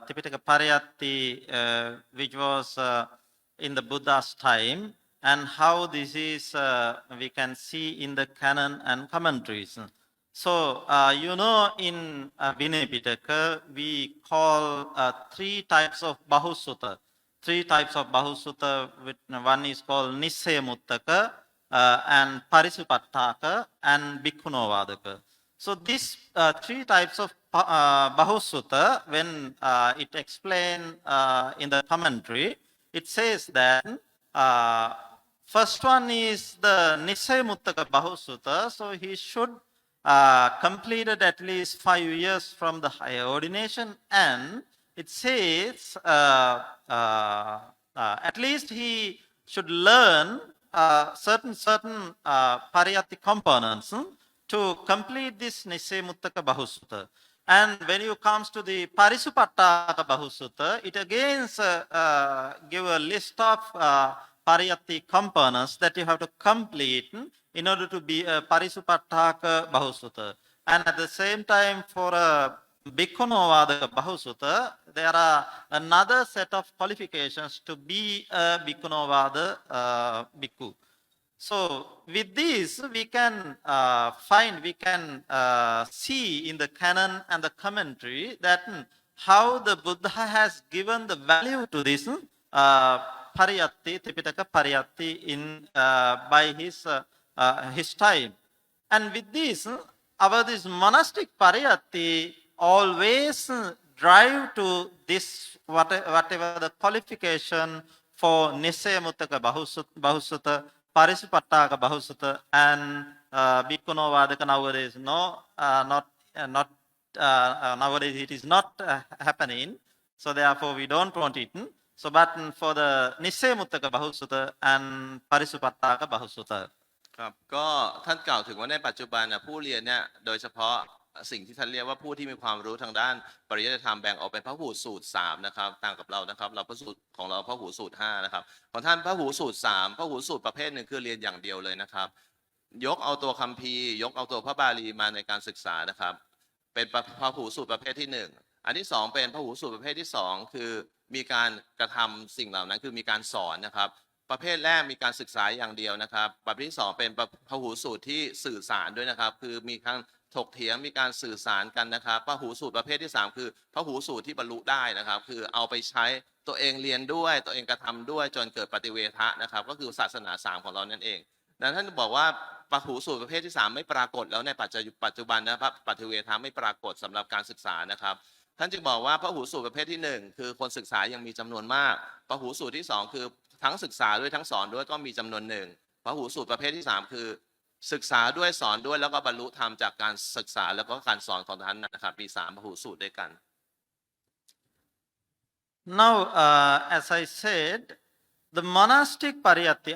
[SPEAKER 1] Tipitaka Pariyatti, which was in the Buddha's time, and how this is we can see in the canon and commentaries. So in Vinaya Pitaka we call 3 types of Bahusutta. 3 types of Bahusutta. One is called Nissayamuttaka and Parisupattaka and Bhikkhunovadaka. So these 3 types of Bahusutta, when it explained in the commentary, it says that first one is the Nisay Muttaka Bahusutta, so he should completed at least 5 years from the higher ordination, and it says at least he should learn certain pariyatti components to complete this Nisay Muttaka Bahusutta. And when you comes to the Parisupattaka Bahusutta, it again give a list of pariyatti components that you have to complete in order to be a Parisupattaka Bahusutta. And at the same time, for a Bhikkhunovadaka Bahusutta, there are another set of qualifications to be a Bhikkhunovada Bhikkhu. So with this, we can see in the canon and the commentary that how the Buddha has given the value to this pariyatti, Tipitaka pariyatti in by his time. And with this, this monastic pariyatti always drive to this whatever the qualification for Nisaya Muttaka Bahusutta, Parisupattaka Bahusutta, and Bhikkhunovadaka nowadays nowadays it is not happening. So therefore we don't want it. So but for the Nisaya Muttaka Bahusutta and Parisupattaka Bahusutta.
[SPEAKER 2] ครับก็ท่านกล่าวถึงว่าในปัจจุบันผู้เรียนเนี่ยโดยเฉพาะสิ่งที่ท่านเรียกว่าผู้ที่มีความรู้ทางด้านปริยัติธรรมแบ่งออกเป็นพหูสูตร3นะครับต่างกับเรานะครับเราพระสูตรของเราพหูสูตร5นะครับของท่านพหูสูตร3พหูสูตรประเภทหนึ่งคือเรียนอย่างเดียวเลยนะครับยกเอาตัวคัมภีร์ยกเอาตัวพระบาลีมาในการศึกษานะครับเป็นพหูสูตรประเภทที่1อันที่2เป็นพหูสูตรประเภทที่2คือมีการกระทำสิ่งเหล่านั้นคือมีการสอนนะครับประเภทแรกมีการศึกษาอย่างเดียวนะครับประเภทที่2เป็นพหูสูตรที่สื่อสารด้วยนะครับคือมีการถกเถียงมีการสื่อสารกันนะครับพหูสูตรประเภทที่3คือพหูสูตรที่บรรลุได้นะครับคือเอาไปใช้ตัวเองเรียนด้วยตัวเองกระทำด้วยจนเกิดปฏิเวทะนะครับก็คือศาสนา3ของเรานั่นเองดังนั้นท่านบอกว่าพหูสูตรประเภทที่3ไม่ปรากฏแล้วในปัจจุบันนะครับปฏิเวทะไม่ปรากฏสำหรับการศึกษานะครับท่านจึงบอกว่าพหูสูตรประเภทที่1คือคนศึกษายังมีจำนวนมากพหูสูตรที่2คือทั้งศึกษาด้วยทั้งสอนด้วยก็มีจำนวนหนึ่งพหูสูตรประเภทที่3คือศึกษาด้วยสอนด้วยแล้วก็บรรลุธรรมจากการศึกษาแล้วก็การสอนของท่านนะครับมี3พหูสูตรด้วยกัน
[SPEAKER 1] Now as I said, the monastic pariyatti,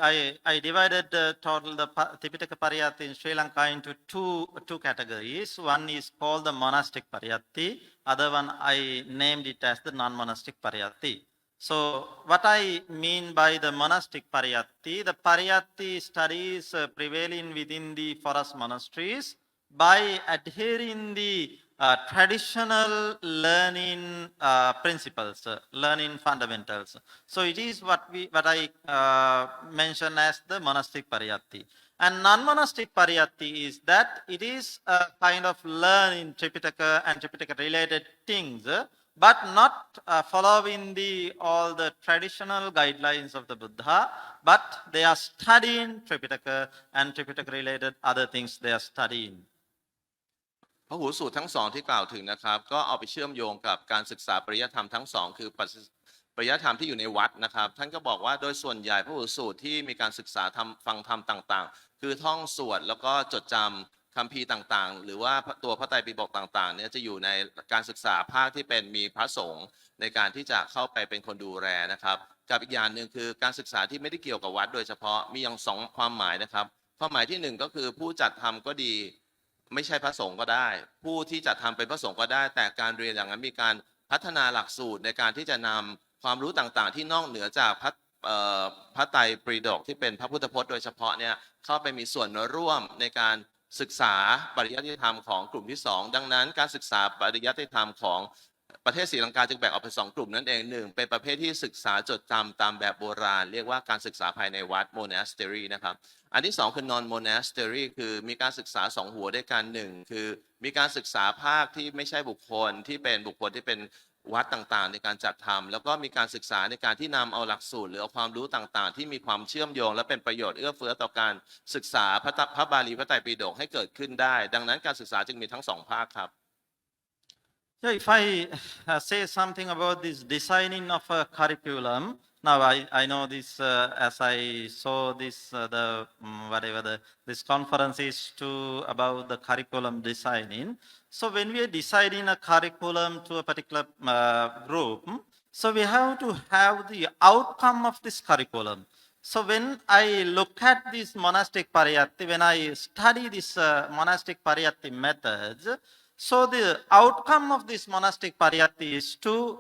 [SPEAKER 1] I divided the Tipitaka pariyatti in Sri Lanka into two categories. One is called the monastic pariyatti, other one I named it as the non-monastic pariyatti. So what I mean by the monastic pariyatti, the pariyatti studies prevailing within the forest monasteries by adhering the traditional learning principles, learning fundamentals. So it is what I mention as the monastic pariyatti. And non-monastic pariyatti is that it is a kind of learning Tripitaka and Tripitaka related things, but not following all the traditional guidelines of the Buddha, but they are studying Tripitaka and Tripitaka related other things they are studying.
[SPEAKER 2] พหูสูตรทั้ง2ที่กล่าวถึงนะครับก็เอาไปเชื่อมโยงกับการศึกษาปริยัติธรรมทั้ง2คือปริยัติธรรมที่อยู่ในวัดนะครับท่านก็บอกว่าโดยส่วนใหญ่พหูสูตรที่มีการศึกษาฟังธรรมต่างๆคือท่องสวดแล้วก็จดจำคัมภีร์ต่างๆหรือว่าตัวพระไตรปิฎกต่างๆเนี่ยจะอยู่ในการศึกษาภาคที่เป็นมีพระสงฆ์ในการที่จะเข้าไปเป็นคนดูแลนะครับกับอีกอย่างหนึ่งคือการศึกษาที่ไม่ได้เกี่ยวกับวัดโดยเฉพาะมีอย่าง2ความหมายนะครับความหมายที่1ก็คือผู้จัดทำก็ดีไม่ใช่พระสงฆ์ก็ได้ผู้ที่จัดทำเป็นพระสงฆ์ก็ได้แต่การเรียนอย่างนั้นมีการพัฒนาหลักสูตรในการที่จะนำความรู้ต่างๆที่นอกเหนือจากพระไตรปิฎกที่เป็นพระพุทธพจน์โดยเฉพาะเนี่ยเข้าไปมีส่วนร่วมในการศึกษาปริยัติธรรมของกลุ่มที่2ดังนั้นการศึกษาปริยัติธรรมของประเทศศรีลังกาจึงแบ่งออกเป็น2กลุ่มนั่นเอง1เป็นประเภทที่ศึกษาจดจำตามแบบโบราณเรียกว่าการศึกษาภายในวัด monastery นะครับอันที่2คือ non monastery คือมีการศึกษา2หัวด้วยกัน1คือมีการศึกษาภาคที่ไม่ใช่บุคคลที่เป็นบุคคลที่เป็นวัดต่างๆในการจัดทำแล้วก็มีการศึกษาในการที่นำเอาหลักสูตรหรือเอาความรู้ต่างๆที่มีความเชื่อมโยงและเป็นประโยชน์เอื้อเฟื้อต่อการศึกษาพระบาลีพระไตรปิฎกให้เกิดขึ้นได้ดังนั้นการศึกษาจึงมีทั้ง2ภาคครับ
[SPEAKER 1] So if I say something about this designing of a curriculum, Now I know this as I saw this this conference is about the curriculum designing. So when we are deciding a curriculum to a particular group, so we have to have the outcome of this curriculum. So when I look at this monastic pariyatti, when I study this monastic pariyatti methods, so the outcome of this monastic pariyatti is to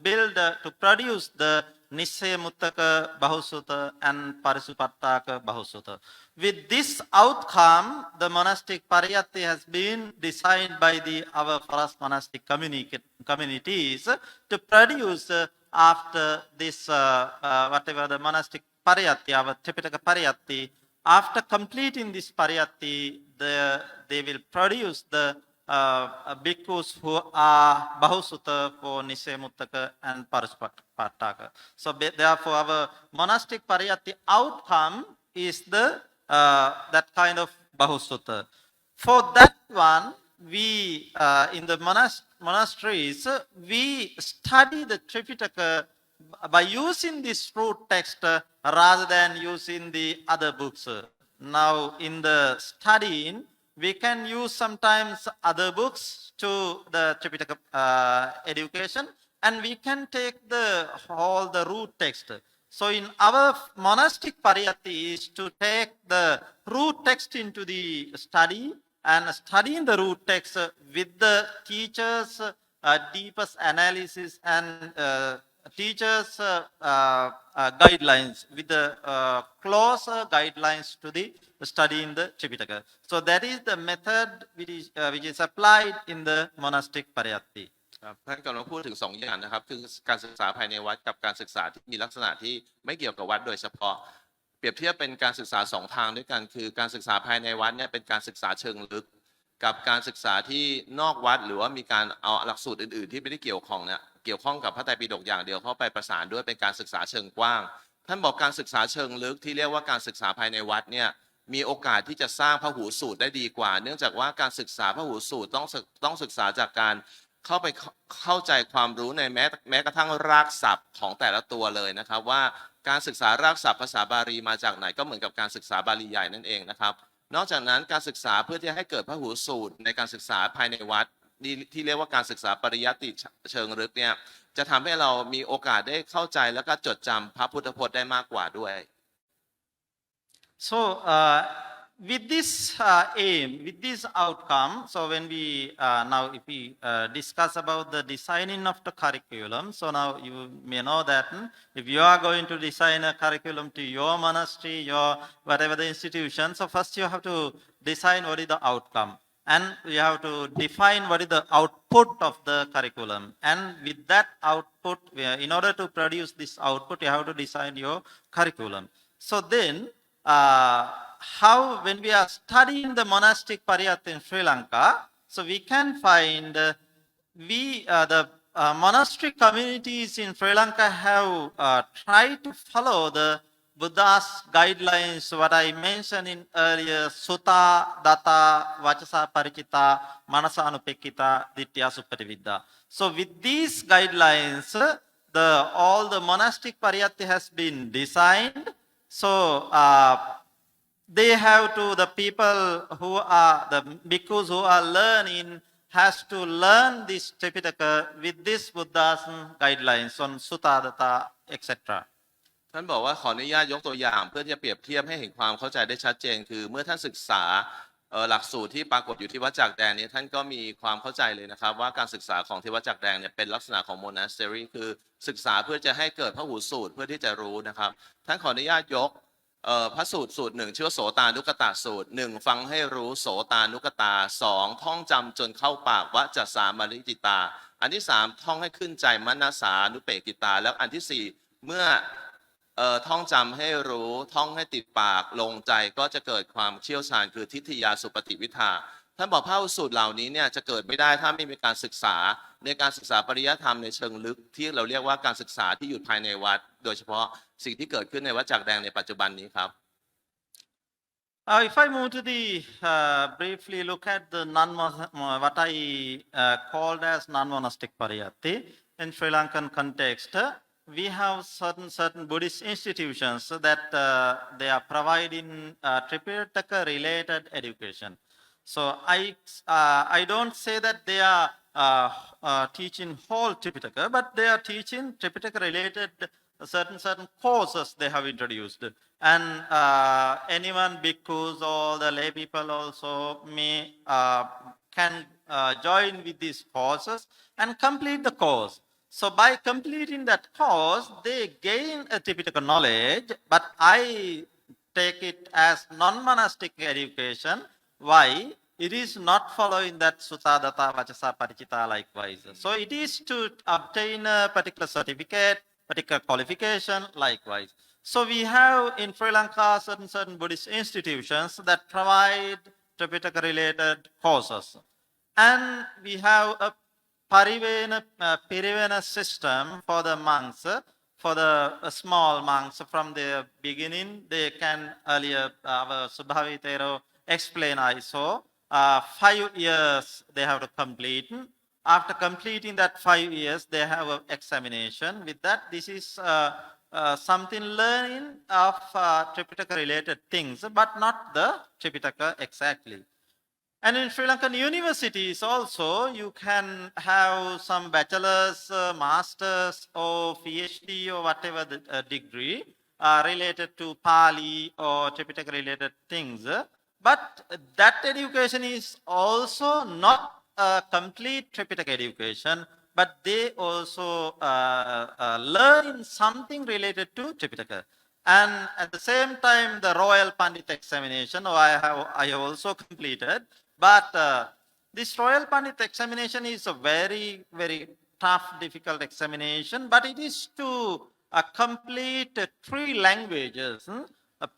[SPEAKER 1] build, to produce the Nissaya Muttaka Bahusutta and Parisupattaka Bahusutta. With this outcome, the monastic pariyatti has been designed by our forest monastic communities to produce after this, whatever the monastic pariyatti, our Tripitaka pariyatti, after completing this pariyatti, they will produce the bhikkhus who are Bahusutta for Nissaya Muttaka and Parisupattaka. So therefore our monastic pariyatti outcome is that kind of Bahusutta. For that one, we in the monasteries, we study the Tripitaka by using this root text rather than using the other books. Now in the studying, we can use sometimes other books to the Tripitaka education, and we can take all the root text. So in our monastic pariyatti is to take the root text into the study and studying the root text with the teachers' deepest analysis and teachers' guidelines, with the closer guidelines to the study in the Tripitaka. So that is the method which is applied in the monastic pariyatti.
[SPEAKER 2] ท่านกำลังพูดถึง2 อย่างนะครับคือการศึกษาภายในวัดกับการศึกษาที่มีลักษณะที่ไม่เกี่ยวกับวัดโดยเฉพาะเปรียบเทียบเป็นการศึกษา2 ทางด้วยกันคือการศึกษาภายในวัดเนี่ยเป็นการศึกษาเชิงลึกกับการศึกษาที่นอกวัดหรือว่ามีการเอาหลักสูตรอื่นๆที่ไม่ได้เกี่ยวข้องกับพระไตรปิฎกอย่างเดียวเข้าไปประสานด้วยเป็นการศึกษาเชิงกว้างท่านบอกการศึกษาเชิงลึกที่เรียกว่าการศึกษาภายในวัดเนี่ยมีโอกาสที่จะสร้างพหูสูตรได้ดีกว่าเนื่องจากว่าการศึกษาพหูสูตรต้องศึกษาจากการเข้าใจความรู้ในแม้กระทั่งรากศัพท์ของแต่ละตัวเลยนะครับว่าการศึกษารากศัพท์ภาษาบาลีมาจากไหนก็เหมือนกับการศึกษาบาลีใหญ่นั่นเองนะครับนอกจากนั้นการศึกษาเพื่อที่ให้เกิดพหูสูตรในการศึกษาภายในวัดที่เรียกว่าการศึกษาปริยัติเชิงลึกเนี่ยจะทำให้เรามีโอกาสได้เข้าใจแล้วก็จดจำพระพุทธพจน์ได้มากกว่าด้วย
[SPEAKER 1] So with this aim, with this outcome, so when we now if we discuss about the designing of the curriculum, so now you may know that if you are going to design a curriculum to your monastery, your whatever the institution, so first you have to decide what is the outcome, and you have to define what is the output of the curriculum, and with that output, in order to produce this output, you have to design your curriculum. So then how when we are studying the monastic pariyatti in Sri Lanka, so we can find the monastery communities in Sri Lanka have tried to follow the Buddha's guidelines, what I mentioned in earlier, Sutta, Datta, Vachasa Paricita, Manasa Anupekkita, Ditthiya Suppatividdha. So with these guidelines, all the monastic pariyatti has been designed. So they have to, the people who are, the bhikkhus who are learning has to learn this Tripitaka with this Buddha's guidelines on Sutta, Datta, etc.
[SPEAKER 2] ท่านบอกว่าขออนุญาตยกตัวอย่างเพื่อจะเปรียบเทียบให้เห็นความเข้าใจได้ชัดเจนคือเมื่อท่านศึกษาหลักสูตรที่ปรากฏอยู่ที่วัดจากแดงนี้ท่านก็มีความเข้าใจเลยนะครับว่าการศึกษาของที่วัดจากแดงเนี่ยเป็นลักษณะของ monastery คือศึกษาเพื่อจะให้เกิดพหูสูตรเพื่อที่จะรู้นะครับท่านขออนุญาตยกพระสูตรหนึ่งชื่อว่าโสตานุกตะสูตร1ฟังให้รู้โสตานุกตา2ท่องจำจนเข้าปากวจสามาริจิตาอันที่3ท่องให้ขึ้นใจมนัสสานุเปกิตาแล้วอันที่4เมื่อท่องจำให้รู้ท่องให้ติดปากลงใจก็จะเกิดความเชี่ยวชาญคือทิฏฐิยาสุปฏิวิทาท่านบอกพระสูตรเหล่านี้เนี่ยจะเกิดไม่ได้ถ้าไม่มีการศึกษาในการศึกษาปริยัติธรรมในเชิงลึกที่เราเรียกว่าการศึกษาที่อยู่ภายในวัดโดยเฉพาะสิ่งที่เกิดขึ้นในวัดจากแดงในปัจจุบันนี้ครับ
[SPEAKER 1] If I move to the briefly look at the what I called as non-monastic pariyatti in Sri Lankan context, we have certain Buddhist institutions that they are providing Tripitaka related education. So I don't say that they are teaching whole Tripitaka, but they are teaching Tripitaka related certain courses they have introduced. And anyone, bhikkhus or the lay people also can join with these courses and complete the course. So by completing that course, they gain a Tripitaka knowledge, but I take it as non-monastic education. Why? It is not following that Sutta, Datta, Vachasa, Parichita likewise. So it is to obtain a particular certificate, particular qualification likewise. So we have in Sri Lanka certain Buddhist institutions that provide Tripitaka related courses. And we have a Pirivena system for the monks, for the small monks from the beginning. They can earlier, our Subhavi Thero explain I saw, 5 years they have to complete. After completing that 5 years, they have an examination. With that, this is something learning of Tripitaka related things, but not the Tripitaka exactly. And in Sri Lankan universities also, you can have some bachelor's, master's or PhD or whatever the degree related to Pali or Tripitaka related things. But that education is also not a complete Tripitaka education, but they also learn something related to Tripitaka. And at the same time, the Royal Pandit examination, I have also completed. But this Royal Pandit examination is a very tough, difficult examination, but it is to complete 3 languages,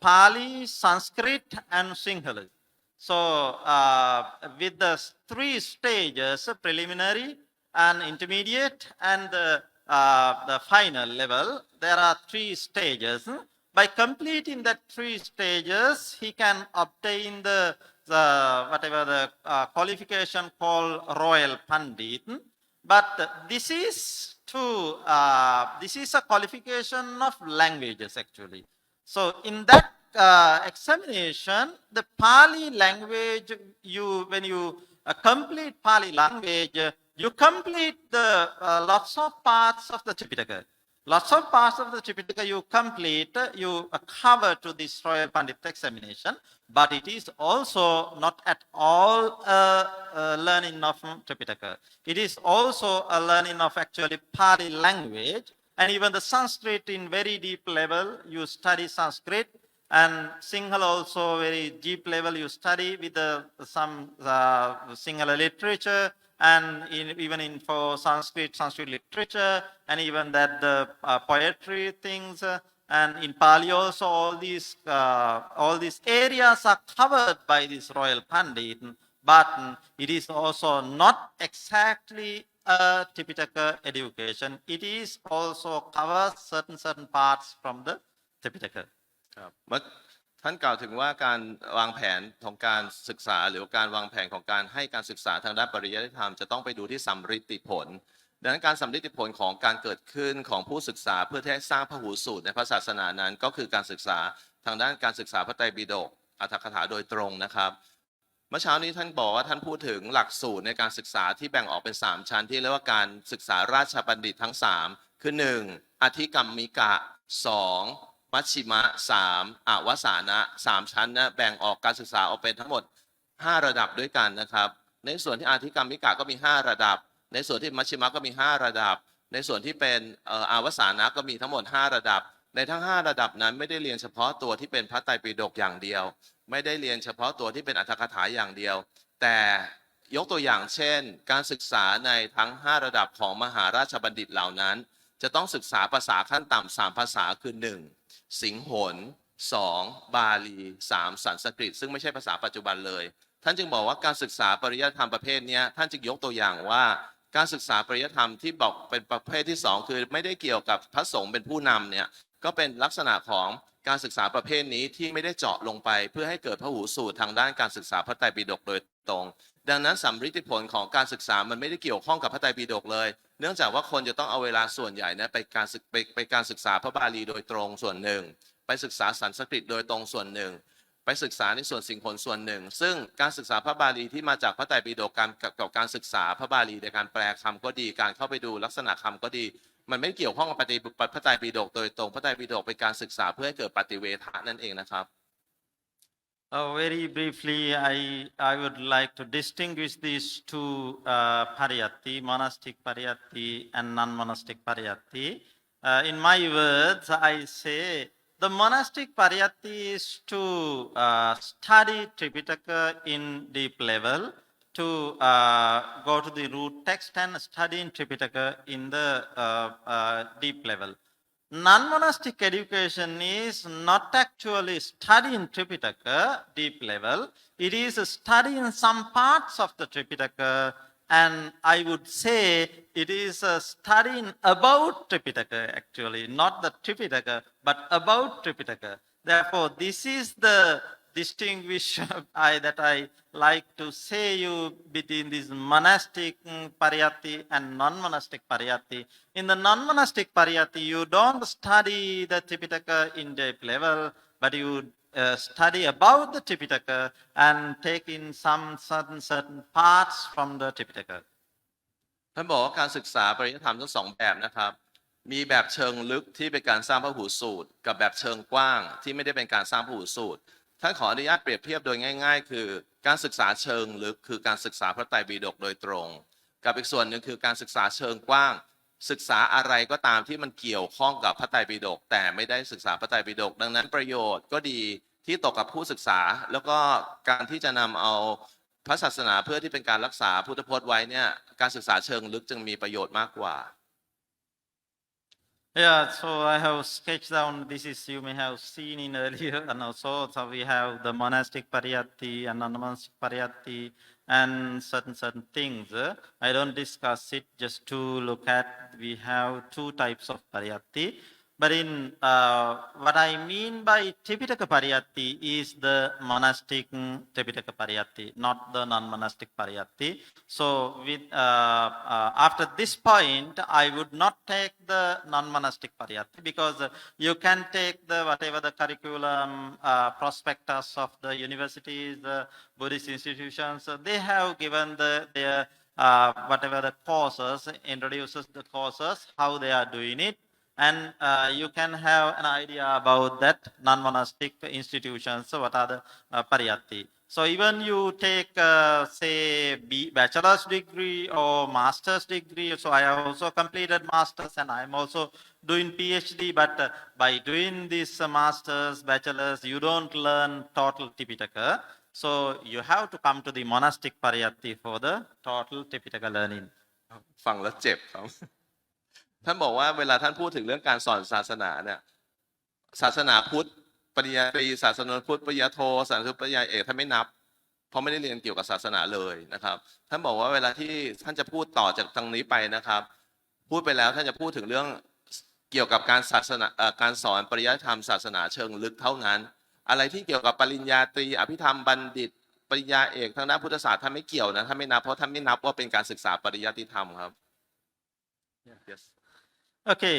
[SPEAKER 1] Pali, Sanskrit and Sinhala. So with the 3 stages, preliminary and intermediate and the final level, there are 3 stages. By completing that 3 stages, he can obtain the whatever the qualification called Royal Pandit. But this is a qualification of languages actually. So in that examination, the Pali language, when you complete Pali language, you complete the lots of parts of the Tripitaka. Lots of parts of the Tripitaka you complete, you cover to this Royal Pandit examination, but it is also not at all learning of Tripitaka. It is also a learning of actually Pali language, and even the Sanskrit in very deep level, you study Sanskrit, and Sinhala also very deep level, you study with some Sinhala literature, and even for Sanskrit literature, and even that the poetry things, and in Pali also all these areas are covered by this Royal Pandit, but it is also not exactly a Tripitaka education. It is also covers certain parts from the Tripitaka.
[SPEAKER 2] ครับท่านกล่าวถึงว่าการวางแผนของการศึกษาหรือการวางแผนของการให้การศึกษาทางด้านปริยัติธรรมจะต้องไปดูที่สัมฤทธิผลดังนั้นการสัมฤทธิผลของการเกิดขึ้นของผู้ศึกษาเพื่อที่ให้สร้างพหูสูตรในพระศาสนานั้นก็คือการศึกษาทางด้านการศึกษาพระไตรปิฎกอรรถกถาโดยตรงนะครับเมื่อเช้านี้ท่านบอกว่าท่านพูดถึงหลักสูตรในการศึกษาที่แบ่งออกเป็น3ชั้นที่เรียกว่าการศึกษาราชบัณฑิตทั้ง3คือ1อธิกรรมิกะ2มัชชิมะ3อวสานะ3ชั้นนะแบ่งออกการศึกษาออกเป็นทั้งหมด5ระดับด้วยกันนะครับในส่วนที่อธิกรรมิกะก็มี5ระดับในส่วนที่มัชชิมะก็มี5ระดับในส่วนที่เป็นอวสานะก็มีทั้งหมด5ระดับในทั้ง5ระดับนั้นไม่ได้เรียนเฉพาะตัวที่เป็นพระไตรปิฎกอย่างเดียวไม่ได้เรียนเฉพาะตัวที่เป็นอรรถกถาอย่างเดียวแต่ยกตัวอย่างเช่นการศึกษาในทั้ง5ระดับของมหาราชบัณฑิตเหล่านั้นจะต้องศึกษาภาษาขั้นต่ำ3ภาษาคือ1สิงหน2บาลี3สันสกฤตซึ่งไม่ใช่ภาษาปัจจุบันเลยท่านจึงบอกว่าการศึกษาปริยัติธรรมประเภทนี้ท่านจึงยกตัวอย่างว่าการศึกษาปริยัติธรรมที่บอกเป็นประเภทที่2คือไม่ได้เกี่ยวกับพระสงฆ์เป็นผู้นำเนี่ยก็เป็นลักษณะของการศึกษาประเภทนี้ที่ไม่ได้เจาะลงไปเพื่อให้เกิดพหูสูตรทางด้านการศึกษาพระไตรปิฎกโดยตรงดังนั้นสัมฤทธิผลของการศึกษามันไม่ได้เกี่ยวข้องกับพระไตรปิฎกเลย เนื่องจากว่าคนจะต้องเอาเวลาส่วนใหญ่นะไปการศึกษาพระบาลีโดยตรงส่วนหนึ่งไปศึกษาสันสกฤตโดยตรงส่วนหนึ่งไปศึกษาในส่วนสิ่งผลส่วนหนึ่งซึ่งการศึกษาพระบาลีที่มาจากพระไตรปิฎกกับการศึกษาพระบาลีในการแปลคำก็ดีการเข้าไปดูลักษณะคำก็ดีมันไม่เกี่ยวข้องกับพระไตรปิฎกโดยตรงพระไตรปิฎกเป็นการศึกษาเพื่อให้เกิดปฏิเวทะนั่นเองนะครับ
[SPEAKER 1] Very briefly, I would like to distinguish these two pariyatti, monastic pariyatti and non-monastic pariyatti. In my words, I say the monastic pariyatti is to study Tripitaka in deep level, to go to the root text and study in Tripitaka in the deep level. Non-monastic education is not actually studying Tripitaka deep level. It is studying some parts of the Tripitaka, and I would say it is studying about Tripitaka actually, not the Tripitaka, but about Tripitaka. Therefore, this is the distinction that I like to say you between this monastic pariyatti and non-monastic pariyatti. In the non-monastic pariyatti, you don't study the Tripitaka in deep level, but you study about the Tripitaka and take in some certain parts from the Tripitaka.
[SPEAKER 2] ท่านบอกว่าการศึกษาปริยธรรมทั้งสองแบบนะครับมีแบบเชิงลึกที่เป็นการสร้างพหูสูตรกับแบบเชิงกว้างที่ไม่ได้เป็นการสร้างพหูสูตรท่านขออนุญาตเปรียบเทียบโดยง่ายๆคือการศึกษาเชิงลึกคือการศึกษาพระไตรปิฎกโดยตรงกับอีกส่วนหนึ่งคือการศึกษาเชิงกว้างศึกษาอะไรก็ตามที่มันเกี่ยวข้องกับพระไตรปิฎกแต่ไม่ได้ศึกษาพระไตรปิฎกดังนั้นประโยชน์ก็ดีที่ตกกับผู้ศึกษาแล้วก็การที่จะนำเอาพระศาสนาเพื่อที่เป็นการรักษาพุทธพจน์ไว้เนี่ยการศึกษาเชิงลึกจึงมีประโยชน์มากกว่า
[SPEAKER 1] Yeah, so I have sketched down, this is you may have seen in earlier and also so we have the monastic pariyatti and non-monastic pariyatti and certain things. I don't discuss it just to look at, we have two types of pariyatti. But in what I mean by Tripitaka pariyatti is the monastic Tripitaka pariyatti, not the non-monastic pariyatti. So with after this point, I would not take the non-monastic pariyatti because you can take the whatever the curriculum prospectus of the universities, Buddhist institutions. They have given their whatever the courses, introduces the courses, how they are doing it. And you can have an idea about that non-monastic institutions, what are the pariyatti. So even you take, say, bachelor's degree or master's degree, so I have also completed master's and I am also doing PhD, but by doing this master's, bachelor's, you don't learn total Tripitaka. So you have to come to the monastic pariyatti for the total Tripitaka learning.
[SPEAKER 2] ฟังแล้วเจ็บครับ ท่านบอกว่าเวลาท่านพูดถึงเรื่องการสอนศาสนาเนี่ยศาสนาพุทธปริญญาตรีศาสนาพุทธปริญญาโทศาสนาพุทธปริญญาเอกท่านไม่นับเพราะไม่ได้เรียนเกี่ยวกับศาสนาเลยนะครับท่านบอกว่าเวลาที่ท่านจะพูดต่อจากตรงนี้ไปนะครับพูดไปแล้วท่านจะพูดถึงเรื่องเกี่ยวกับการศาสนาการสอนปริยัติธรรมศาสนาเชิงลึกเท่านั้นอะไรที่เกี่ยวกับปริญญาตรีอภิธรรมบัณฑิตปริญญาเอกทางด้านพุทธศาสตร์ท่านไม่เกี่ยวนะท่านไม่นับเพราะท่านไม่นับว่าเป็นการศึกษาปริยัติธรรมครับ yes.
[SPEAKER 1] Okay,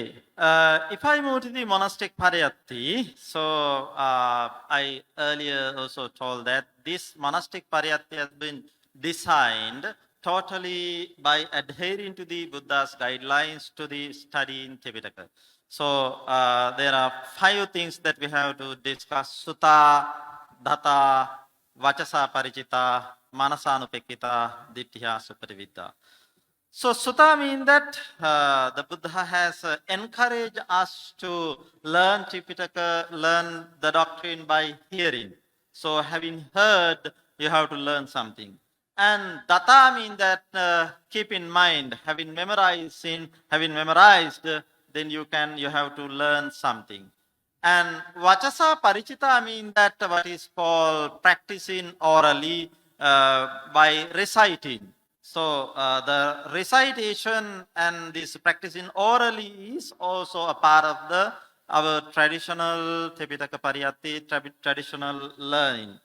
[SPEAKER 1] if I move to the monastic pariyatti, so I earlier also told that this monastic pariyatti has been designed totally by adhering to the Buddha's guidelines to the study in Tripitaka. So there are 5 things that we have to discuss: sutta, dhata, vachasa paricita, manasanupekita, ditthiya suparividda. So sutta means that the Buddha has encouraged us to learn Tripitaka, learn the doctrine by hearing. So having heard, you have to learn something. And data means that keep in mind, having memorized, then you have to learn something. And vachasa parichita means that what is called practicing orally by reciting. So the recitation and this practicing orally is also a part of our traditional Tripitaka pariyatti, traditional learning.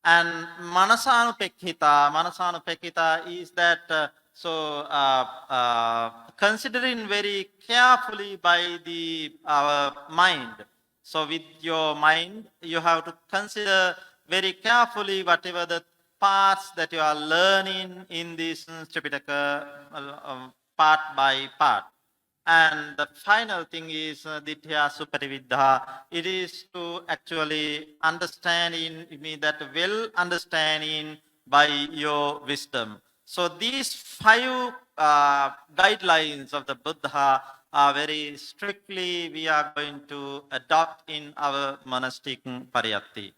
[SPEAKER 1] And manasanupekkhita is that considering very carefully by our mind. So with your mind, you have to consider very carefully whatever the parts that you are learning in this Tripitaka part by part. And the final thing is Ditya Supatividdha. It is to actually understanding, it means that well understanding by your wisdom. So these 5 guidelines of the Buddha are very strictly we are going to adopt in our monastic pariyatti.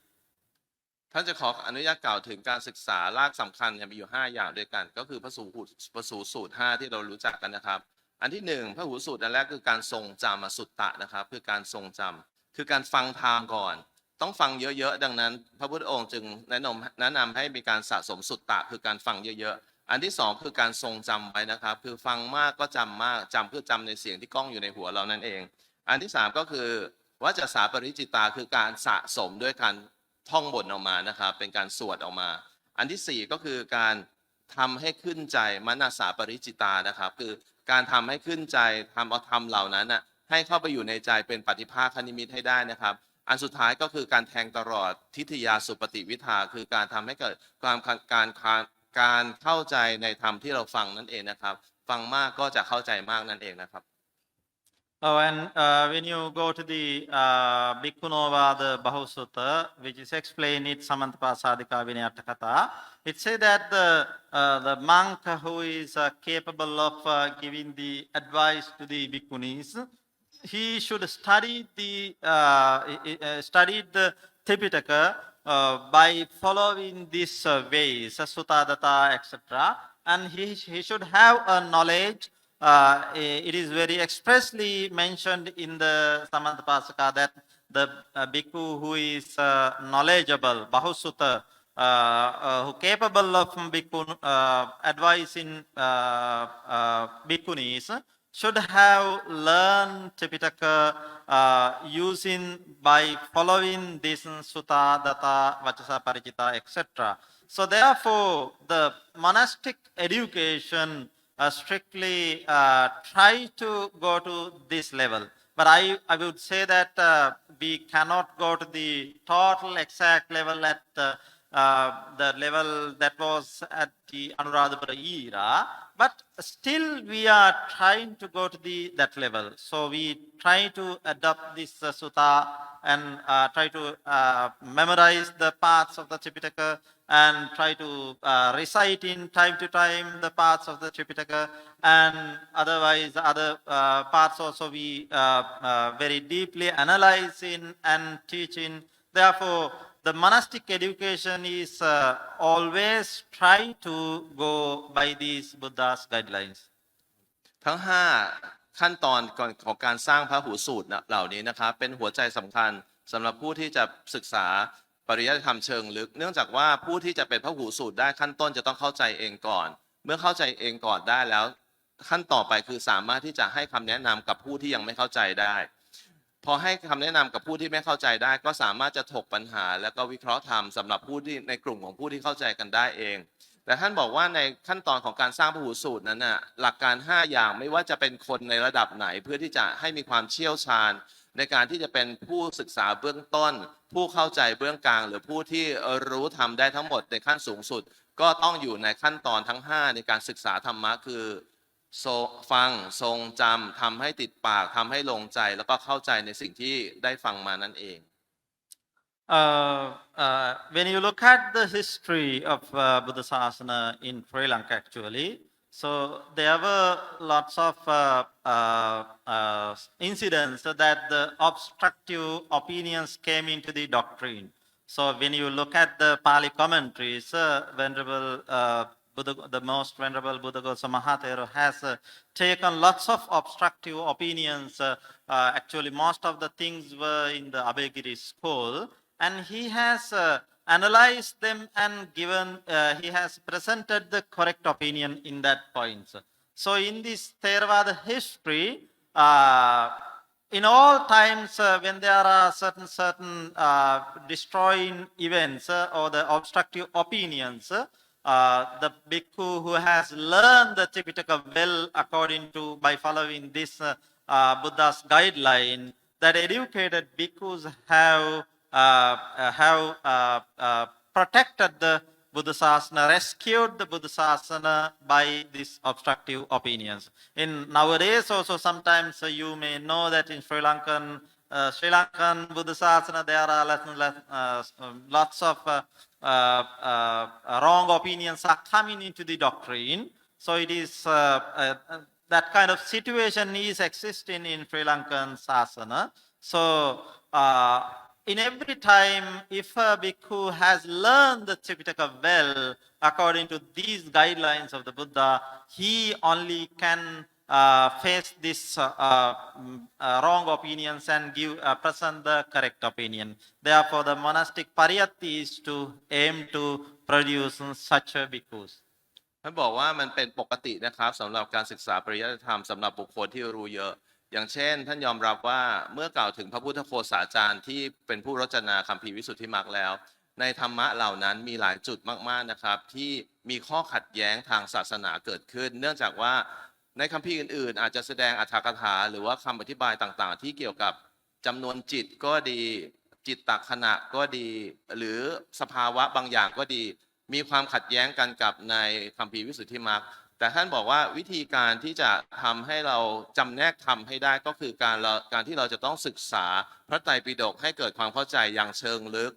[SPEAKER 2] ท่านจะขออนุญาตกล่าวถึงการศึกษารากสำคัญมีอยู่5อย่างด้วยกันก็คือพระสูสูตร5ที่เรารู้จักกันนะครับอันที่1พระหูสูตรอันแรกคือการทรงจำสุตตะนะครับคือการทรงจำคือการฟังธรรมก่อนต้องฟังเยอะๆดังนั้นพระพุทธองค์จึงแนะนำให้มีการสะสมสุตตะคือการฟังเยอะๆอันที่2คือการทรงจำไว้นะครับคือฟังมากก็จำมากจำเพื่อจำในเสียงที่ก้องอยู่ในหัวเรานั่นเองอันที่3ก็คือวัจสาปริจิตาคือการสะสมด้วยการท่องบทออกมานะครับเป็นการสวดออกมาอันที่4ก็คือการทำให้ขึ้นใจมนสาปริจิตานะครับคือการทำให้ขึ้นใจทำเอาธรรมเหล่านั้นน่ะให้เข้าไปอยู่ในใจเป็นปฏิภาคนิมิตให้ได้นะครับอันสุดท้ายก็คือการแทงตลอดทิฏฐิยาสุปฏิวิทาคือการทำให้เกิดการเข้าใจในธรรมที่เราฟังนั่นเองนะครับฟังมากก็จะเข้าใจมากนั่นเองนะครับ
[SPEAKER 1] Oh, and when you go to the Bhikkhunovada Bahusutta, which is explained in Samantapasadika Vinayattakatha, it says that the monk who is capable of giving the advice to the Bhikkhunis, he should study the Tripitaka by following these ways, Sutta, Datta, etc. And he should have a knowledge. It is very expressly mentioned in the Samantapasaka that the bhikkhu who is knowledgeable, Bahusutta, who capable of advising bhikkhunis, should have learned Tripitaka using by following this Sutta, Datta, Vachasa, Parijita, etc. So therefore, the monastic education strictly try to go to this level. But I would say that we cannot go to the total exact level at the level that was at the Anuradhapura era, but still we are trying to go to that level. So we try to adopt this sutta and try to memorize the parts of the Tripitaka and try to recite in time to time the parts of the Tripitaka, and otherwise other parts also we very deeply analyze in and teach in. Therefore, the monastic education is always try to go by these Buddha's guidelines.
[SPEAKER 2] ทั้ง5ขั้นตอนของการสร้างพระหูสูตรเหล่านี้นะครับเป็นหัวใจสำคัญสำหรับผู้ที่จะศึกษาปริยัติธรรมเชิงลึกเนื่องจากว่าผู้ที่จะเป็นพระหูสูตรได้ขั้นต้นจะต้องเข้าใจเองก่อนเมื่อเข้าใจเองก่อนได้แล้วขั้นต่อไปคือสามารถที่จะให้คำแนะนำกับผู้ที่ยังไม่เข้าใจได้พอให้คำแนะนำกับผู้ที่ไม่เข้าใจได้ก็สามารถจะถกปัญหาแล้วก็วิเคราะห์ธรรมสำหรับผู้ที่ในกลุ่มของผู้ที่เข้าใจกันได้เองแต่ท่านบอกว่าในขั้นตอนของการสร้างพระหูสูตรนั้นน่ะหลักการ5อย่างไม่ว่าจะเป็นคนในระดับไหนเพื่อที่จะให้มีความเชี่ยวชาญในการที่จะเป็นผู้ศึกษาเบื้องต้นผู้เข้าใจเบื้องกลางหรือผู้ที่รู้ธรรมได้ทั้งหมดในขั้นสูงสุดก็ต้องอยู่ในขั้นตอนทั้ง5ในการศึกษาธรรมะคือฟังทรงจำทำให้ติดปากทำให้ลงใจแล้วก็เข้าใจในสิ่งที่ได้ฟังมานั่นเอง
[SPEAKER 1] When you look at the history of Buddha Sasana in Sri Lanka actually, so there were lots of incidents that the obstructive opinions came into the doctrine. So when you look at the Pali commentaries, Venerable the most Venerable Buddha Gosama Mahathera has taken lots of obstructive opinions. Actually, most of the things were in the Abhayagiri school, and he has analyzed them and given, he has presented the correct opinion in that point. So in this Theravada history, in all times when there are certain destroying events or the obstructive opinions, the bhikkhu who has learned the Tripitaka well according to by following this Buddha's guideline, that educated bhikkhus have protected the Buddha Sasana, rescued the Buddha Sasana by these obstructive opinions. In nowadays also sometimes you may know that in Sri Lankan Buddha Sasana there are lots of wrong opinions are coming into the doctrine. So it is that kind of situation is existing in Sri Lankan Sasana. So in every time, if a bhikkhu has learned the Tripitaka well, according to these guidelines of the Buddha, he only can face this wrong opinions and present the correct opinion. Therefore, the monastic pariyatti is to aim to produce such a bhikkhus.
[SPEAKER 2] ท่านบอกว่ามันเป็นปกตินะครับสำหรับการศึกษาปริยัติธรรมสำหรับบุคคลที่รู้เยอะอย่างเช่นท่านยอมรับว่าเมื่อกล่าวถึงพระพุทธโฆษาจารย์ที่เป็นผู้รจนาคัมภีร์วิสุทธิมรรคแล้วในธรรมะเหล่านั้นมีหลายจุดมากๆนะครับที่มีข้อขัดแย้งทางศาสนาเกิดขึ้นเนื่องจากว่าในคัมภีร์อื่นๆอาจจะแสดงอรรถกถาหรือว่าคำอธิบายต่างๆที่เกี่ยวกับจำนวนจิตก็ดีจิตตขณะก็ดีหรือสภาวะบางอย่างก็ดีมีความขัดแย้งกันกับในคัมภีร์วิสุทธิมรรคแต่ท่านบอกว่าวิธีการที่จะทำให้เราจำแนกธรรมให้ได้ก็คือการที่เราจะต้องศึกษาพระไตรปิฎกให้เกิดความเข้าใจอย่างเชิงลึก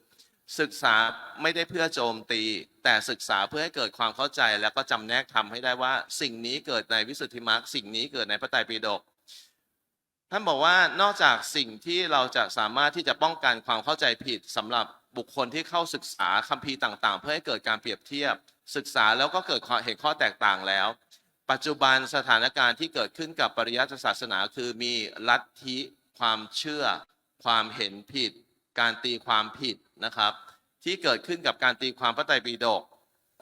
[SPEAKER 2] ศึกษาไม่ได้เพื่อโจมตีแต่ศึกษาเพื่อให้เกิดความเข้าใจแล้วก็จำแนกธรรมให้ได้ว่าสิ่งนี้เกิดในวิสุทธิมรรคสิ่งนี้เกิดในพระไตรปิฎกท่านบอกว่านอกจากสิ่งที่เราจะสามารถที่จะป้องกันความเข้าใจผิดสำหรับบุคคลที่เข้าศึกษาคัมภีร์ต่างๆเพื่อให้เกิดการเปรียบเทียบศึกษาแล้วก็เกิดเห็นข้อแตกต่างแล้วปัจจุบันสถานการณ์ที่เกิดขึ้นกับปริยัติศาสนาคือมีลัทธิความเชื่อความเห็นผิดการตีความผิดนะครับที่เกิดขึ้นกับการตีความพระไตรปิฎก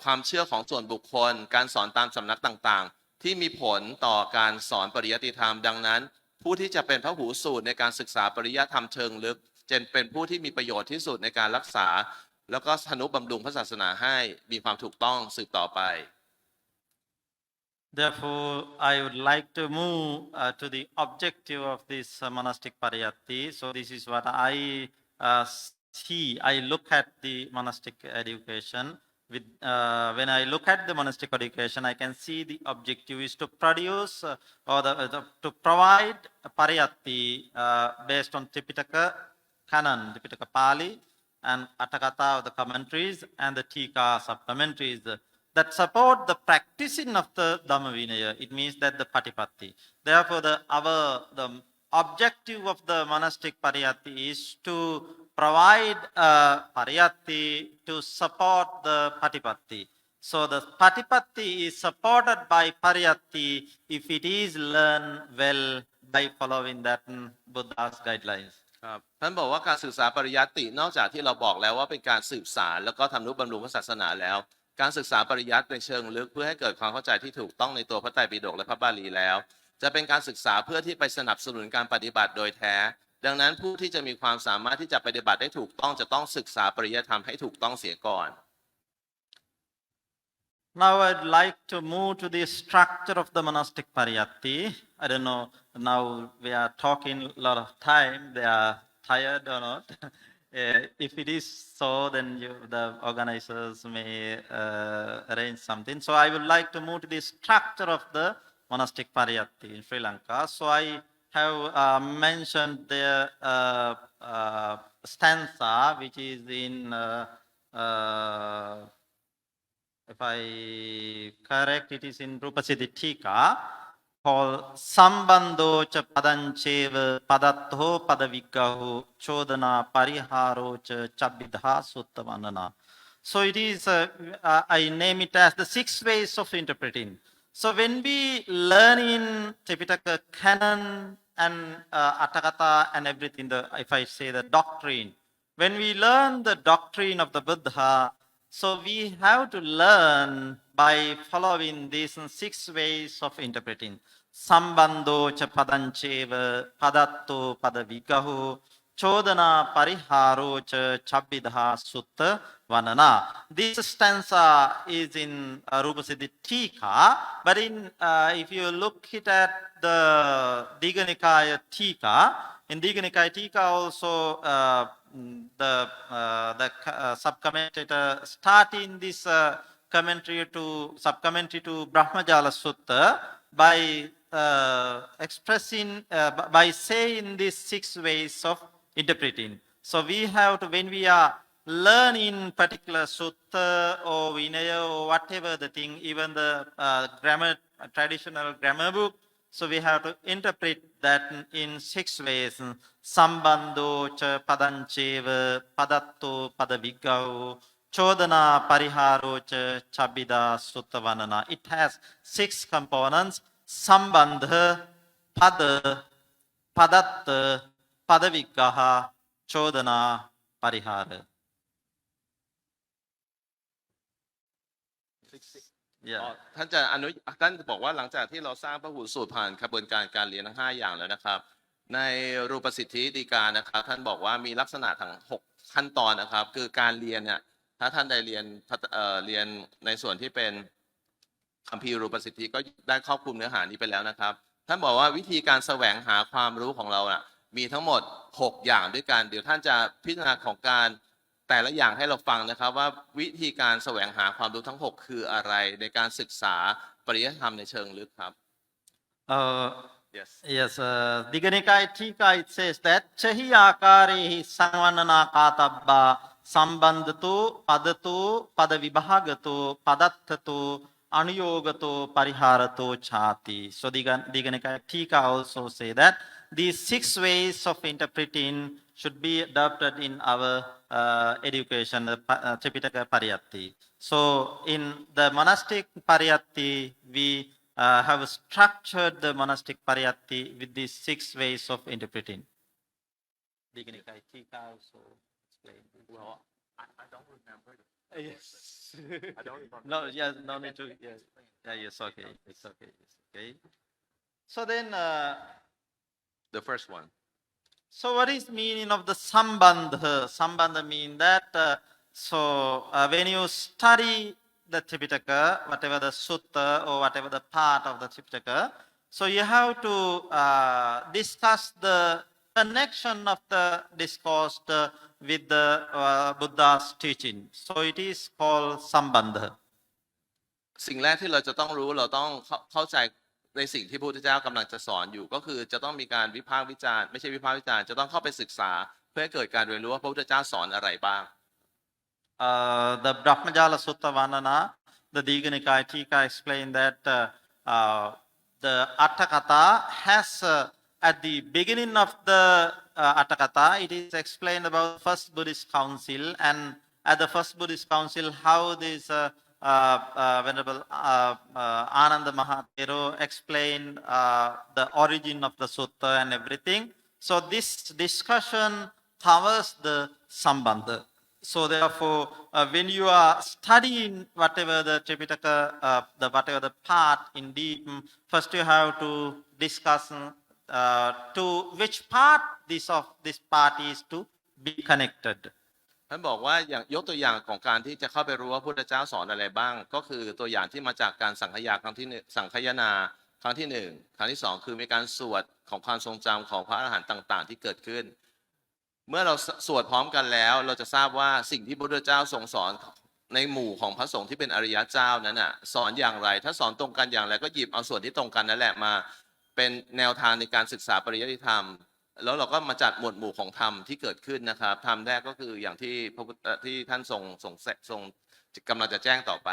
[SPEAKER 2] ความเชื่อของส่วนบุคคลการสอนตามสำนักต่างๆที่มีผลต่อการสอนปริยัติธรรมดังนั้นผู้ที่จะเป็นพหูสูตรในการศึกษาปริยัติธรรมเชิงลึกจะเป็นผู้ที่มีประโยชน์ที่สุดในการรักษาแล้วก็ทนุบำรุงพระศาสนาให้มีความถูกต้องสืบต่อไป
[SPEAKER 1] Therefore, I would like to move to the objective of this monastic pariyatti. So this is what I see. I look at the monastic education. When I look at the monastic education, I can see the objective is to produce to provide a pariyatti based on Tripitaka canon, Tripitaka Pali, and Atthakatha of the commentaries and the Tika supplementaries that support the practicing of the Dhamma Vinaya. It means that the Patipatti. Therefore, the objective of the monastic pariyatti is to provide a pariyatti to support the Patipatti. So the Patipatti is supported by pariyatti if it is learned well by following that Buddha's guidelines.
[SPEAKER 2] ครับท่านบอกว่าการศึกษาปริยัตินอกจากที่เราบอกแล้วว่าเป็นการสืบสารแล้วก็ทำนุบำรุงพระศาสนาแล้วการศึกษาปริยัติในเชิงลึกเพื่อให้เกิดความเข้าใจที่ถูกต้องในตัวพระไตรปิฎกและพระบาลีแล้วจะเป็นการศึกษาเพื่อที่ไปสนับสนุนการปฏิบัติโดยแท้ดังนั้นผู้ที่จะมีความสามารถที่จะปฏิบัติได้ถูกต้องจะต้องศึกษาปริยัติธรรมให้ถูกต้องเสียก่อน
[SPEAKER 1] Now I'd like to move to the structure of the monastic pariyatti. I don't know, now we are talking a lot of time, they are tired or not. If it is so, then the organizers may arrange something. So I would like to move to the structure of the monastic pariyatti in Sri Lanka. So I have mentioned the stanza which is in if I correct, it is in Rupasiddhi Tika called Sambandho cha padancheva padatho padavigaho chodana pariharo cha chabidha suttavanana. So it is, I name it as the 6 ways of interpreting. So when we learn in Tripitaka canon and Atthakatha and everything, if I say the doctrine, when we learn the doctrine of the Buddha, so we have to learn by following these 6 ways of interpreting. Sambandho cha padancheva padatto padavigaho chodana pariharo cha chabbidha sutta vanana. This stanza is in Rupa Siddhi Tika, but if you look it at the Digha Nikaya Tika, in Digha Nikaya Tika also the sub-commentator starting this sub-commentary to Brahmajala Sutta by expressing, by saying these 6 ways of interpreting. So we have to, when we are learning particular sutta or vinaya or whatever the thing, even the grammar, traditional grammar book, so we have to interpret that in 6 ways. Sambandho cha padancheva padatto padavigau chodana pariharo cha chabbida sutta vanana. It has 6 components: sambandha, pada, padatta, padavigaha, chodana, parihara. Yeah.
[SPEAKER 2] ท่านบอกว่าหลังจากที่เราสร้างพระหูสูตรผ่านกระบวนการการเรียนทั้ง5อย่างแล้วนะครับในรูปสิทธิฎีกานะครับท่านบอกว่ามีลักษณะทั้ง6ขั้นตอนนะครับคือการเรียนเนี่ยถ้าท่านได้เรียนในส่วนที่เป็นคัมภีร์รูปสิทธิก็ได้ครอบคลุมเนื้อหานี้ไปแล้วนะครับท่านบอกว่าวิธีการแสวงหาความรู้ของเราน่ะมีทั้งหมด6อย่างด้วยกันเดี๋ยวท่านจะพิจารณาของการแต่ละอย่างให้เราฟังนะครับว่าวิธีการแสวงหาความรู้ทั้ง6คืออะไรในการศึกษาปริยัติธรรมในเชิงลึกครับ
[SPEAKER 1] Yes, Digha Nikaya Tika, it says that chahi akarehi sanvanana katabba sambandhato padato padavibhagato padattato anuyogato pariharato chati. So Digha Nikaya Tika also say that these 6 ways of interpreting should be adopted in our education, Tripitaka Pariyatti. So in the monastic Pariyatti, we have structured the monastic Pariyatti with these 6 ways of interpreting. Digha Nikaya Tika also explained.
[SPEAKER 2] Well, I don't remember.
[SPEAKER 1] Yes.
[SPEAKER 2] I don't remember.
[SPEAKER 1] No, yes, no need to. Yes, yeah, yes, okay, it's okay, it's okay. So then,
[SPEAKER 2] the first one.
[SPEAKER 1] So what is meaning of the sambandha? Sambandha mean that when you study the Tripitaka, whatever the sutta or whatever the part of the Tripitaka, so you have to discuss the connection of the discourse with the Buddha's teaching. So it is called sambandha.
[SPEAKER 2] สิ่งแรกที่เราจะต้องรู้เราต้องเข้าใจในสิ่งที่พระพุทธเจ้ากำลังจะสอนอยู่ก็คือจะต้องมีการวิพากษ์วิจารณ์ไม่ใช่วิพากษ์วิจารณ์จะต้องเข้าไปศึกษาเพื่อให้เกิดการเรียนรู้ว่าพระพุทธเจ้าสอนอะไรบ้าง
[SPEAKER 1] The Brahmajala Sutta Vanana, the Digha Nikaya Tika explained that the Atthakatha has at the beginning of the Atthakatha, it is explained about first Buddhist council, and at the first Buddhist council how this Venerable Ananda Mahathero explained the origin of the sutta and everything. So this discussion covers the sambandha. So therefore, when you are studying whatever the Tripitaka, whatever the part in deep, first you have to discuss to which part this part is to be connected.
[SPEAKER 2] ท่านบอกว่าอย่างยกตัวอย่างของการที่จะเข้าไปรู้ว่าพระพุทธเจ้าสอนอะไรบ้างก็คือตัวอย่างที่มาจากการสังคายนาครั้งที่1ครั้งที่2คือมีการสวดของความทรงจำของพระอรหันต์ต่างๆที่เกิดขึ้นเมื่อเราสวดพร้อมกันแล้วเราจะทราบว่าสิ่งที่พระพุทธเจ้าทรงสอนในหมู่ของพระสงฆ์ที่เป็นอริยเจ้านั้นน่ะสอนอย่างไรถ้าสอนตรงกันอย่างไรก็หยิบเอาส่วนที่ตรงกันนั่นแหละมาเป็นแนวทางในการศึกษาปริยัติธรรมแล้วเราก็มาจัดหมวดหมู่ของธรรมที่เกิดขึ้นนะครับธรรมแรกก็คืออย่างที่ที่ท่านทรงกำลังจะแจ้งต่อไป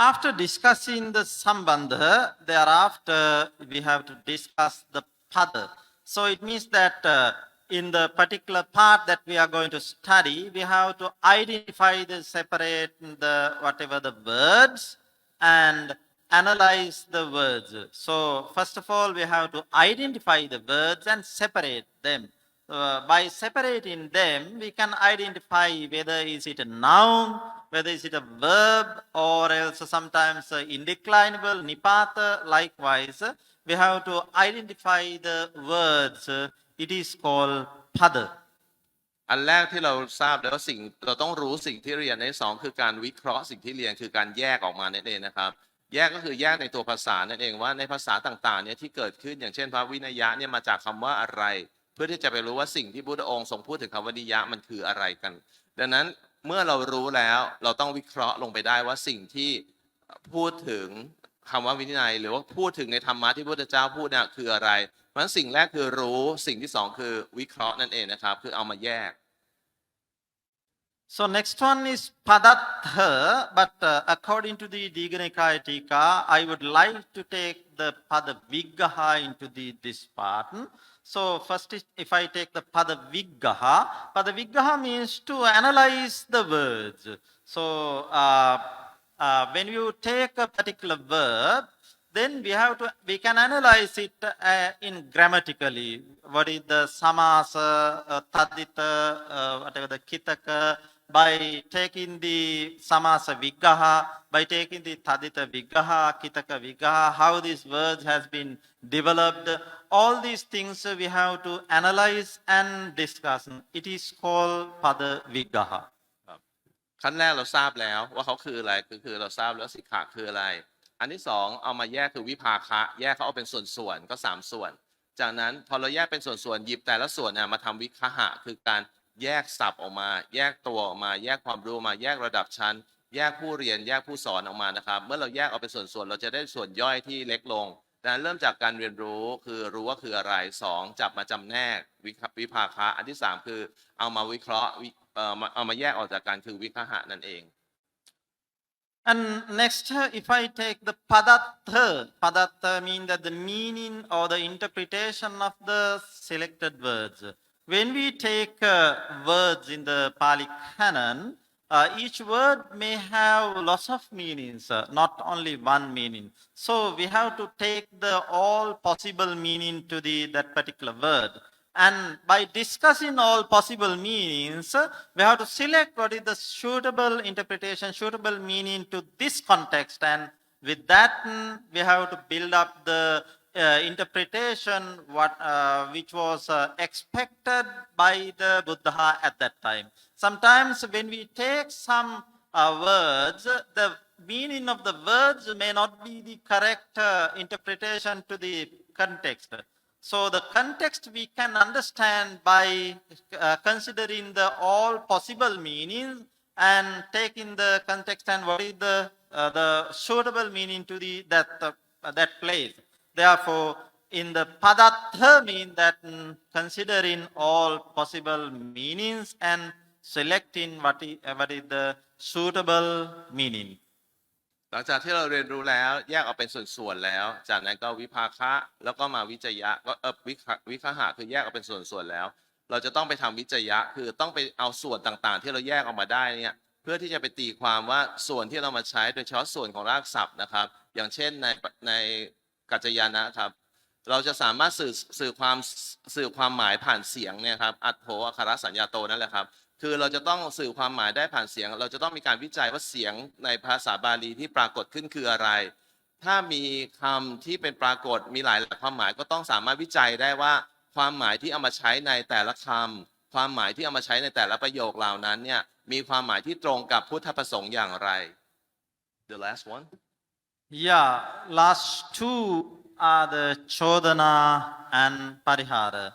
[SPEAKER 1] After discussing the sambandha, thereafter we have to discuss the pada. So it means that in the particular part that we are going to study, we have to identify separate whatever the words and analyze the words. So first of all, we have to identify the words and separate them. By separating them, we can identify whether is it a noun, whether is it a verb, or else sometimes indeclinable, nipata. Likewise, we have to identify the words. it is called pada.
[SPEAKER 2] อันแรกที่เราทราบแล้วสิ่งเราต้องรู้สิ่งที่เรียนในสองคือการวิเคราะห์สิ่งที่เรียนคือการแยกออกมานั่นเองนะครับแยกก็คือแยกในตัวภาษานั่นเองว่าในภาษาต่างๆเนี่ยที่เกิดขึ้นอย่างเช่นพระวินัยะเนี่ยมาจากคำว่าอะไร เพื่อที่จะไปรู้ว่าสิ่งที่พุทธองค์ทรงพูดถึงคำว่านิยะมันคืออะไรกัน ดังนั้นเมื่อเรารู้แล้วเราต้องวิเคราะห์ลงไปได้ว่าสิ่งที่พูดถึงคำว่าวินัยหรือว่าพูดถึงในธรรมะที่พระพุทธเจ้าพูดเนี่ยคืออะไรเพราะฉะนั้นสิ่งแรกคือรู้สิ่งที่สองคือวิเคราะห์นั่นเองนะครับคือเอามาแยก
[SPEAKER 1] So next one is padatha, but according to the Diganikaya Tika, I would like to take the pada viggaha into this part. So first, if I take the pada viggaha means to analyze the words. So when you take a particular verb, then we can analyze it in grammatically. What is the samasa, tadita, whatever the kitaka, by taking the samasa viggaha, by taking the tadita viggaha, kitaka viggaha, how these words has been developed, all these things we have to analyze and discuss. It is called pada viggaha.
[SPEAKER 2] ขั้นแรกเราทราบแล้วว่าเขาคืออะไรคือเราทราบแล้วสิกขาคืออะไรอันที่สองเอามาแยกคือวิภาคะแยกเขาเอาเป็นส่วนๆก็3ส่วนจากนั้นพอเราแยกเป็นส่วนๆหยิบแต่ละส่วนมาทำวิคหะคือการแยกศัพท์ออกมาแยกตัวออกมาแยกความรู้มาแยกระดับชั้นแยกผู้เรียนแยกผู้สอนออกมานะครับเมื่อเราแยกออกเป็นส่วนๆเราจะได้ส่วนย่อยที่เล็กลงดังนั้นเริ่มจากการเรียนรู้คือรู้ว่าคืออะไร2จับมาจำแนกวิภาคะอันที่3คือเอามาวิเคราะห์เอามาแยกออกจากกันคือวิคหะนั่นเอง
[SPEAKER 1] And next, if I take the padatha means that the meaning or the interpretation of the selected words. When we take words in the Pali canon, each word may have lots of meanings, not only one meaning. So we have to take the all possible meaning to that particular word. And by discussing all possible meanings, we have to select what is the suitable interpretation, suitable meaning to this context. And with that, we have to build up the interpretation which was expected by the Buddha at that time. Sometimes when we take some words, the meaning of the words may not be the correct interpretation to the context. So the context we can understand by considering the all possible meanings and taking the context and what is the suitable meaning to that place. Therefore, in the padatha mean that considering all possible meanings and selecting what is the suitable meaning.
[SPEAKER 2] หลังจากที่เราเรียนรู้แล้วแยกออกเป็นส่วนๆแล้วจากนั้นก็วิภาคะแล้วก็มาวิจยะก็วิคหะคือแยกออกเป็นส่วนๆแล้วเราจะต้องไปทำวิจยะคือต้องไปเอาส่วนต่างๆที่เราแยกออกมาได้เนี่ยเพื่อที่จะไปตีความว่าส่วนที่เรามาใช้โดยเฉพาะส่วนของรากศัพท์นะครับอย่างเช่นในกัจจยานะครับเราจะสามารถสื่อความหมายผ่านเสียงเนี่ยครับอัตโธอัครสัญญาโตนั่นแหละครับคือเราจะต้องสื่อความหมายได้ผ่านเสียงเราจะต้องมีการวิจัยว่าเสียงในภาษาบาลีที่ปรากฏขึ้นคืออะไรถ้ามีคำที่เป็นปรากฏมีหลายความหมายก็ต้องสามารถวิจัยได้ว่าความหมายที่เอามาใช้ในแต่ละคำความหมายที่เอามาใช้ในแต่ละประโยคเหล่านั้นเนี่ยมีความหมายที่ตรงกับพุทธประสงค์อย่างไร The last one
[SPEAKER 1] Yeah, last two are the chodana and parihara.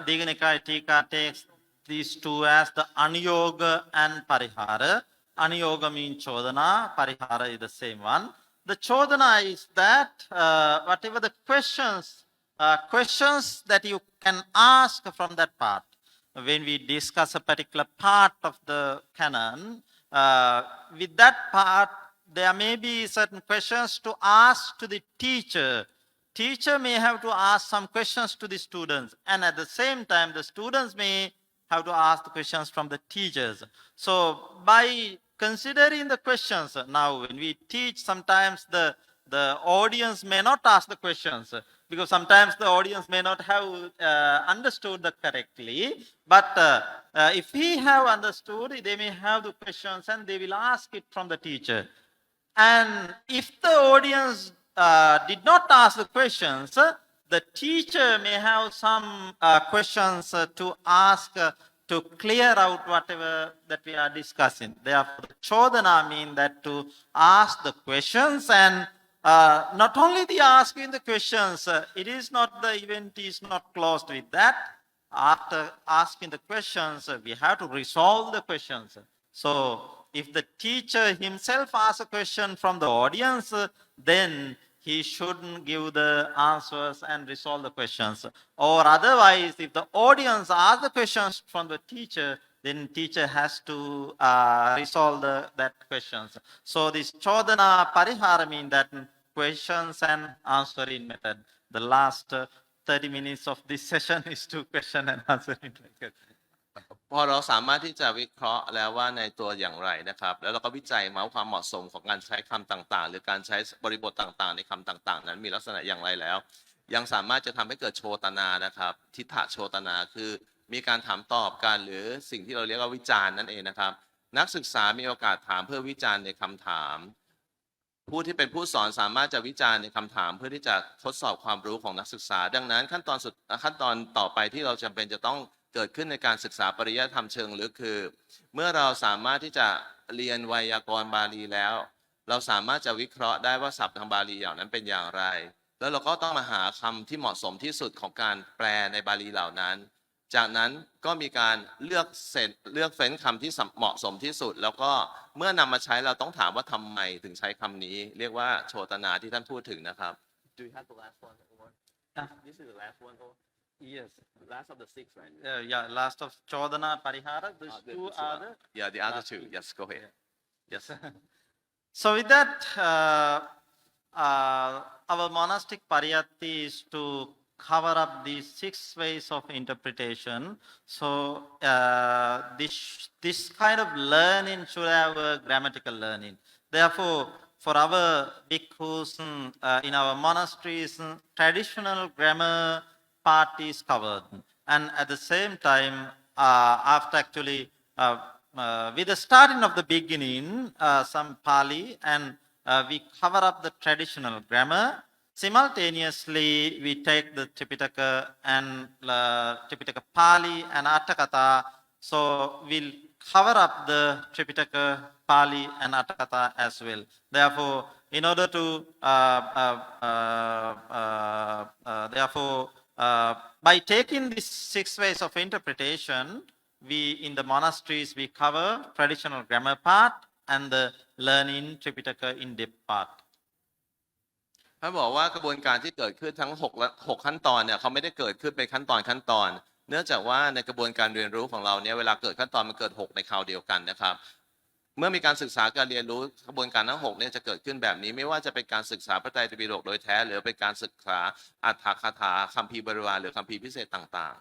[SPEAKER 1] Diganikaya Tika takes these two as the aniyoga and parihara. Aniyoga means chodana, parihara is the same one. The chodana is that whatever the questions that you can ask from that part. When we discuss a particular part of the canon, with that part, there may be certain questions to ask to the teacher. Teacher may have to ask some questions to the students, and at the same time, the students may have to ask the questions from the teachers. So by considering the questions, now when we teach, sometimes the audience may not ask the questions because sometimes the audience may not have understood that correctly. But if we have understood, they may have the questions and they will ask it from the teacher. And if the audience did not ask the questions, the teacher may have some questions to ask to clear out whatever that we are discussing. Therefore, the chodana means that to ask the questions and not only the asking the questions, it is not the event is not closed with that. After asking the questions, we have to resolve the questions. So, if the teacher himself asks a question from the audience, then he shouldn't give the answers and resolve the questions. Or otherwise, if the audience asks the questions from the teacher, then teacher has to resolve that questions. So this chodana parihara means that questions and answering method. The last 30 minutes of this session is to question and answering method.
[SPEAKER 2] พอเราสามารถที่จะวิเคราะห์แล้วว่าในตัวอย่างไรนะครับแล้วเราก็วิจัยมาว่าความเหมาะสมของการใช้คำต่างๆหรือการใช้บริบทต่างๆในคำต่างๆนั้นมีลักษณะอย่างไรแล้วยังสามารถจะทำให้เกิดโชตนานะครับทิฏฐโชตนาคือมีการถามตอบกันหรือสิ่งที่เราเรียกว่าวิจารณ์นั่นเองนะครับนักศึกษามีโอกาสถามเพื่อวิจารณ์ในคำถามผู้ที่เป็นผู้สอนสามารถจะวิจารณ์ในคำถามเพื่อที่จะทดสอบความรู้ของนักศึกษาดังนั้นขั้นตอนต่อไปที่เราจำเป็นจะต้องเกิดขึ้นในการศึกษาปริยัติธรรมเชิงลึกคือเมื่อเราสามารถที่จะเรียนไวยากรณ์บาลีแล้วเราสามารถจะวิเคราะห์ได้ว่าศัพท์ทางบาลีอย่างนั้นเป็นอย่างไรแล้วเราก็ต้องมาหาคำที่เหมาะสมที่สุดของการแปลในบาลีเหล่านั้นจากนั้นก็มีการเลือกเฟ้นคำที่เหมาะสมที่สุดแล้วก็เมื่อนำมาใช้เราต้องถามว่าทำไมถึงใช้คำนี้เรียกว่าโชตนาที่ท่านพูดถึงนะครับ
[SPEAKER 3] Do you have the last one? This is the last one.
[SPEAKER 1] Yes.
[SPEAKER 3] Last of the six, right?
[SPEAKER 1] Yeah, last of chodana parihara. These two are the
[SPEAKER 2] Yeah, the other two. Yes, go ahead.
[SPEAKER 1] Yes. So with that, our monastic pariyatti is to cover up these 6 ways of interpretation. So this kind of learning should have a grammatical learning. Therefore, for our bhikkhus in our monasteries, traditional grammar part is covered. And at the same time, after actually with the starting of the beginning, some Pali, and we cover up the traditional grammar. Simultaneously, we take the Tripitaka and Tripitaka Pali and Atthakatha. So we'll cover up the Tripitaka, Pali, and Atthakatha as well. Therefore, in order to by taking these 6 ways of interpretation, we in the monasteries we cover traditional grammar part and the learning Tripitaka in depth part.
[SPEAKER 2] ท่านบอกว่ากระบวนการที่เกิดขึ้นทั้ง6ขั้นตอนเนี่ยเขาไม่ได้เกิดขึ้นเป็นขั้นตอนเนื่องจากว่าในกระบวนการเรียนรู้ของเราเนี่ยเวลาเกิดขั้นตอนมันเกิด6ในคราวเดียวกันนะครับเมื่อมีการศึกษาการเรียนรู้กระบวนการทั้ง6เนี่ยจะเกิดขึ้นแบบนี้ไม่ว่าจะเป็นการศึกษาพระไตรปิฎกโดยแท้หรือเป็นการศึกษาอัตถคถาคัมภีร์บริวารหรือคัมภีร์พิเศษต่าง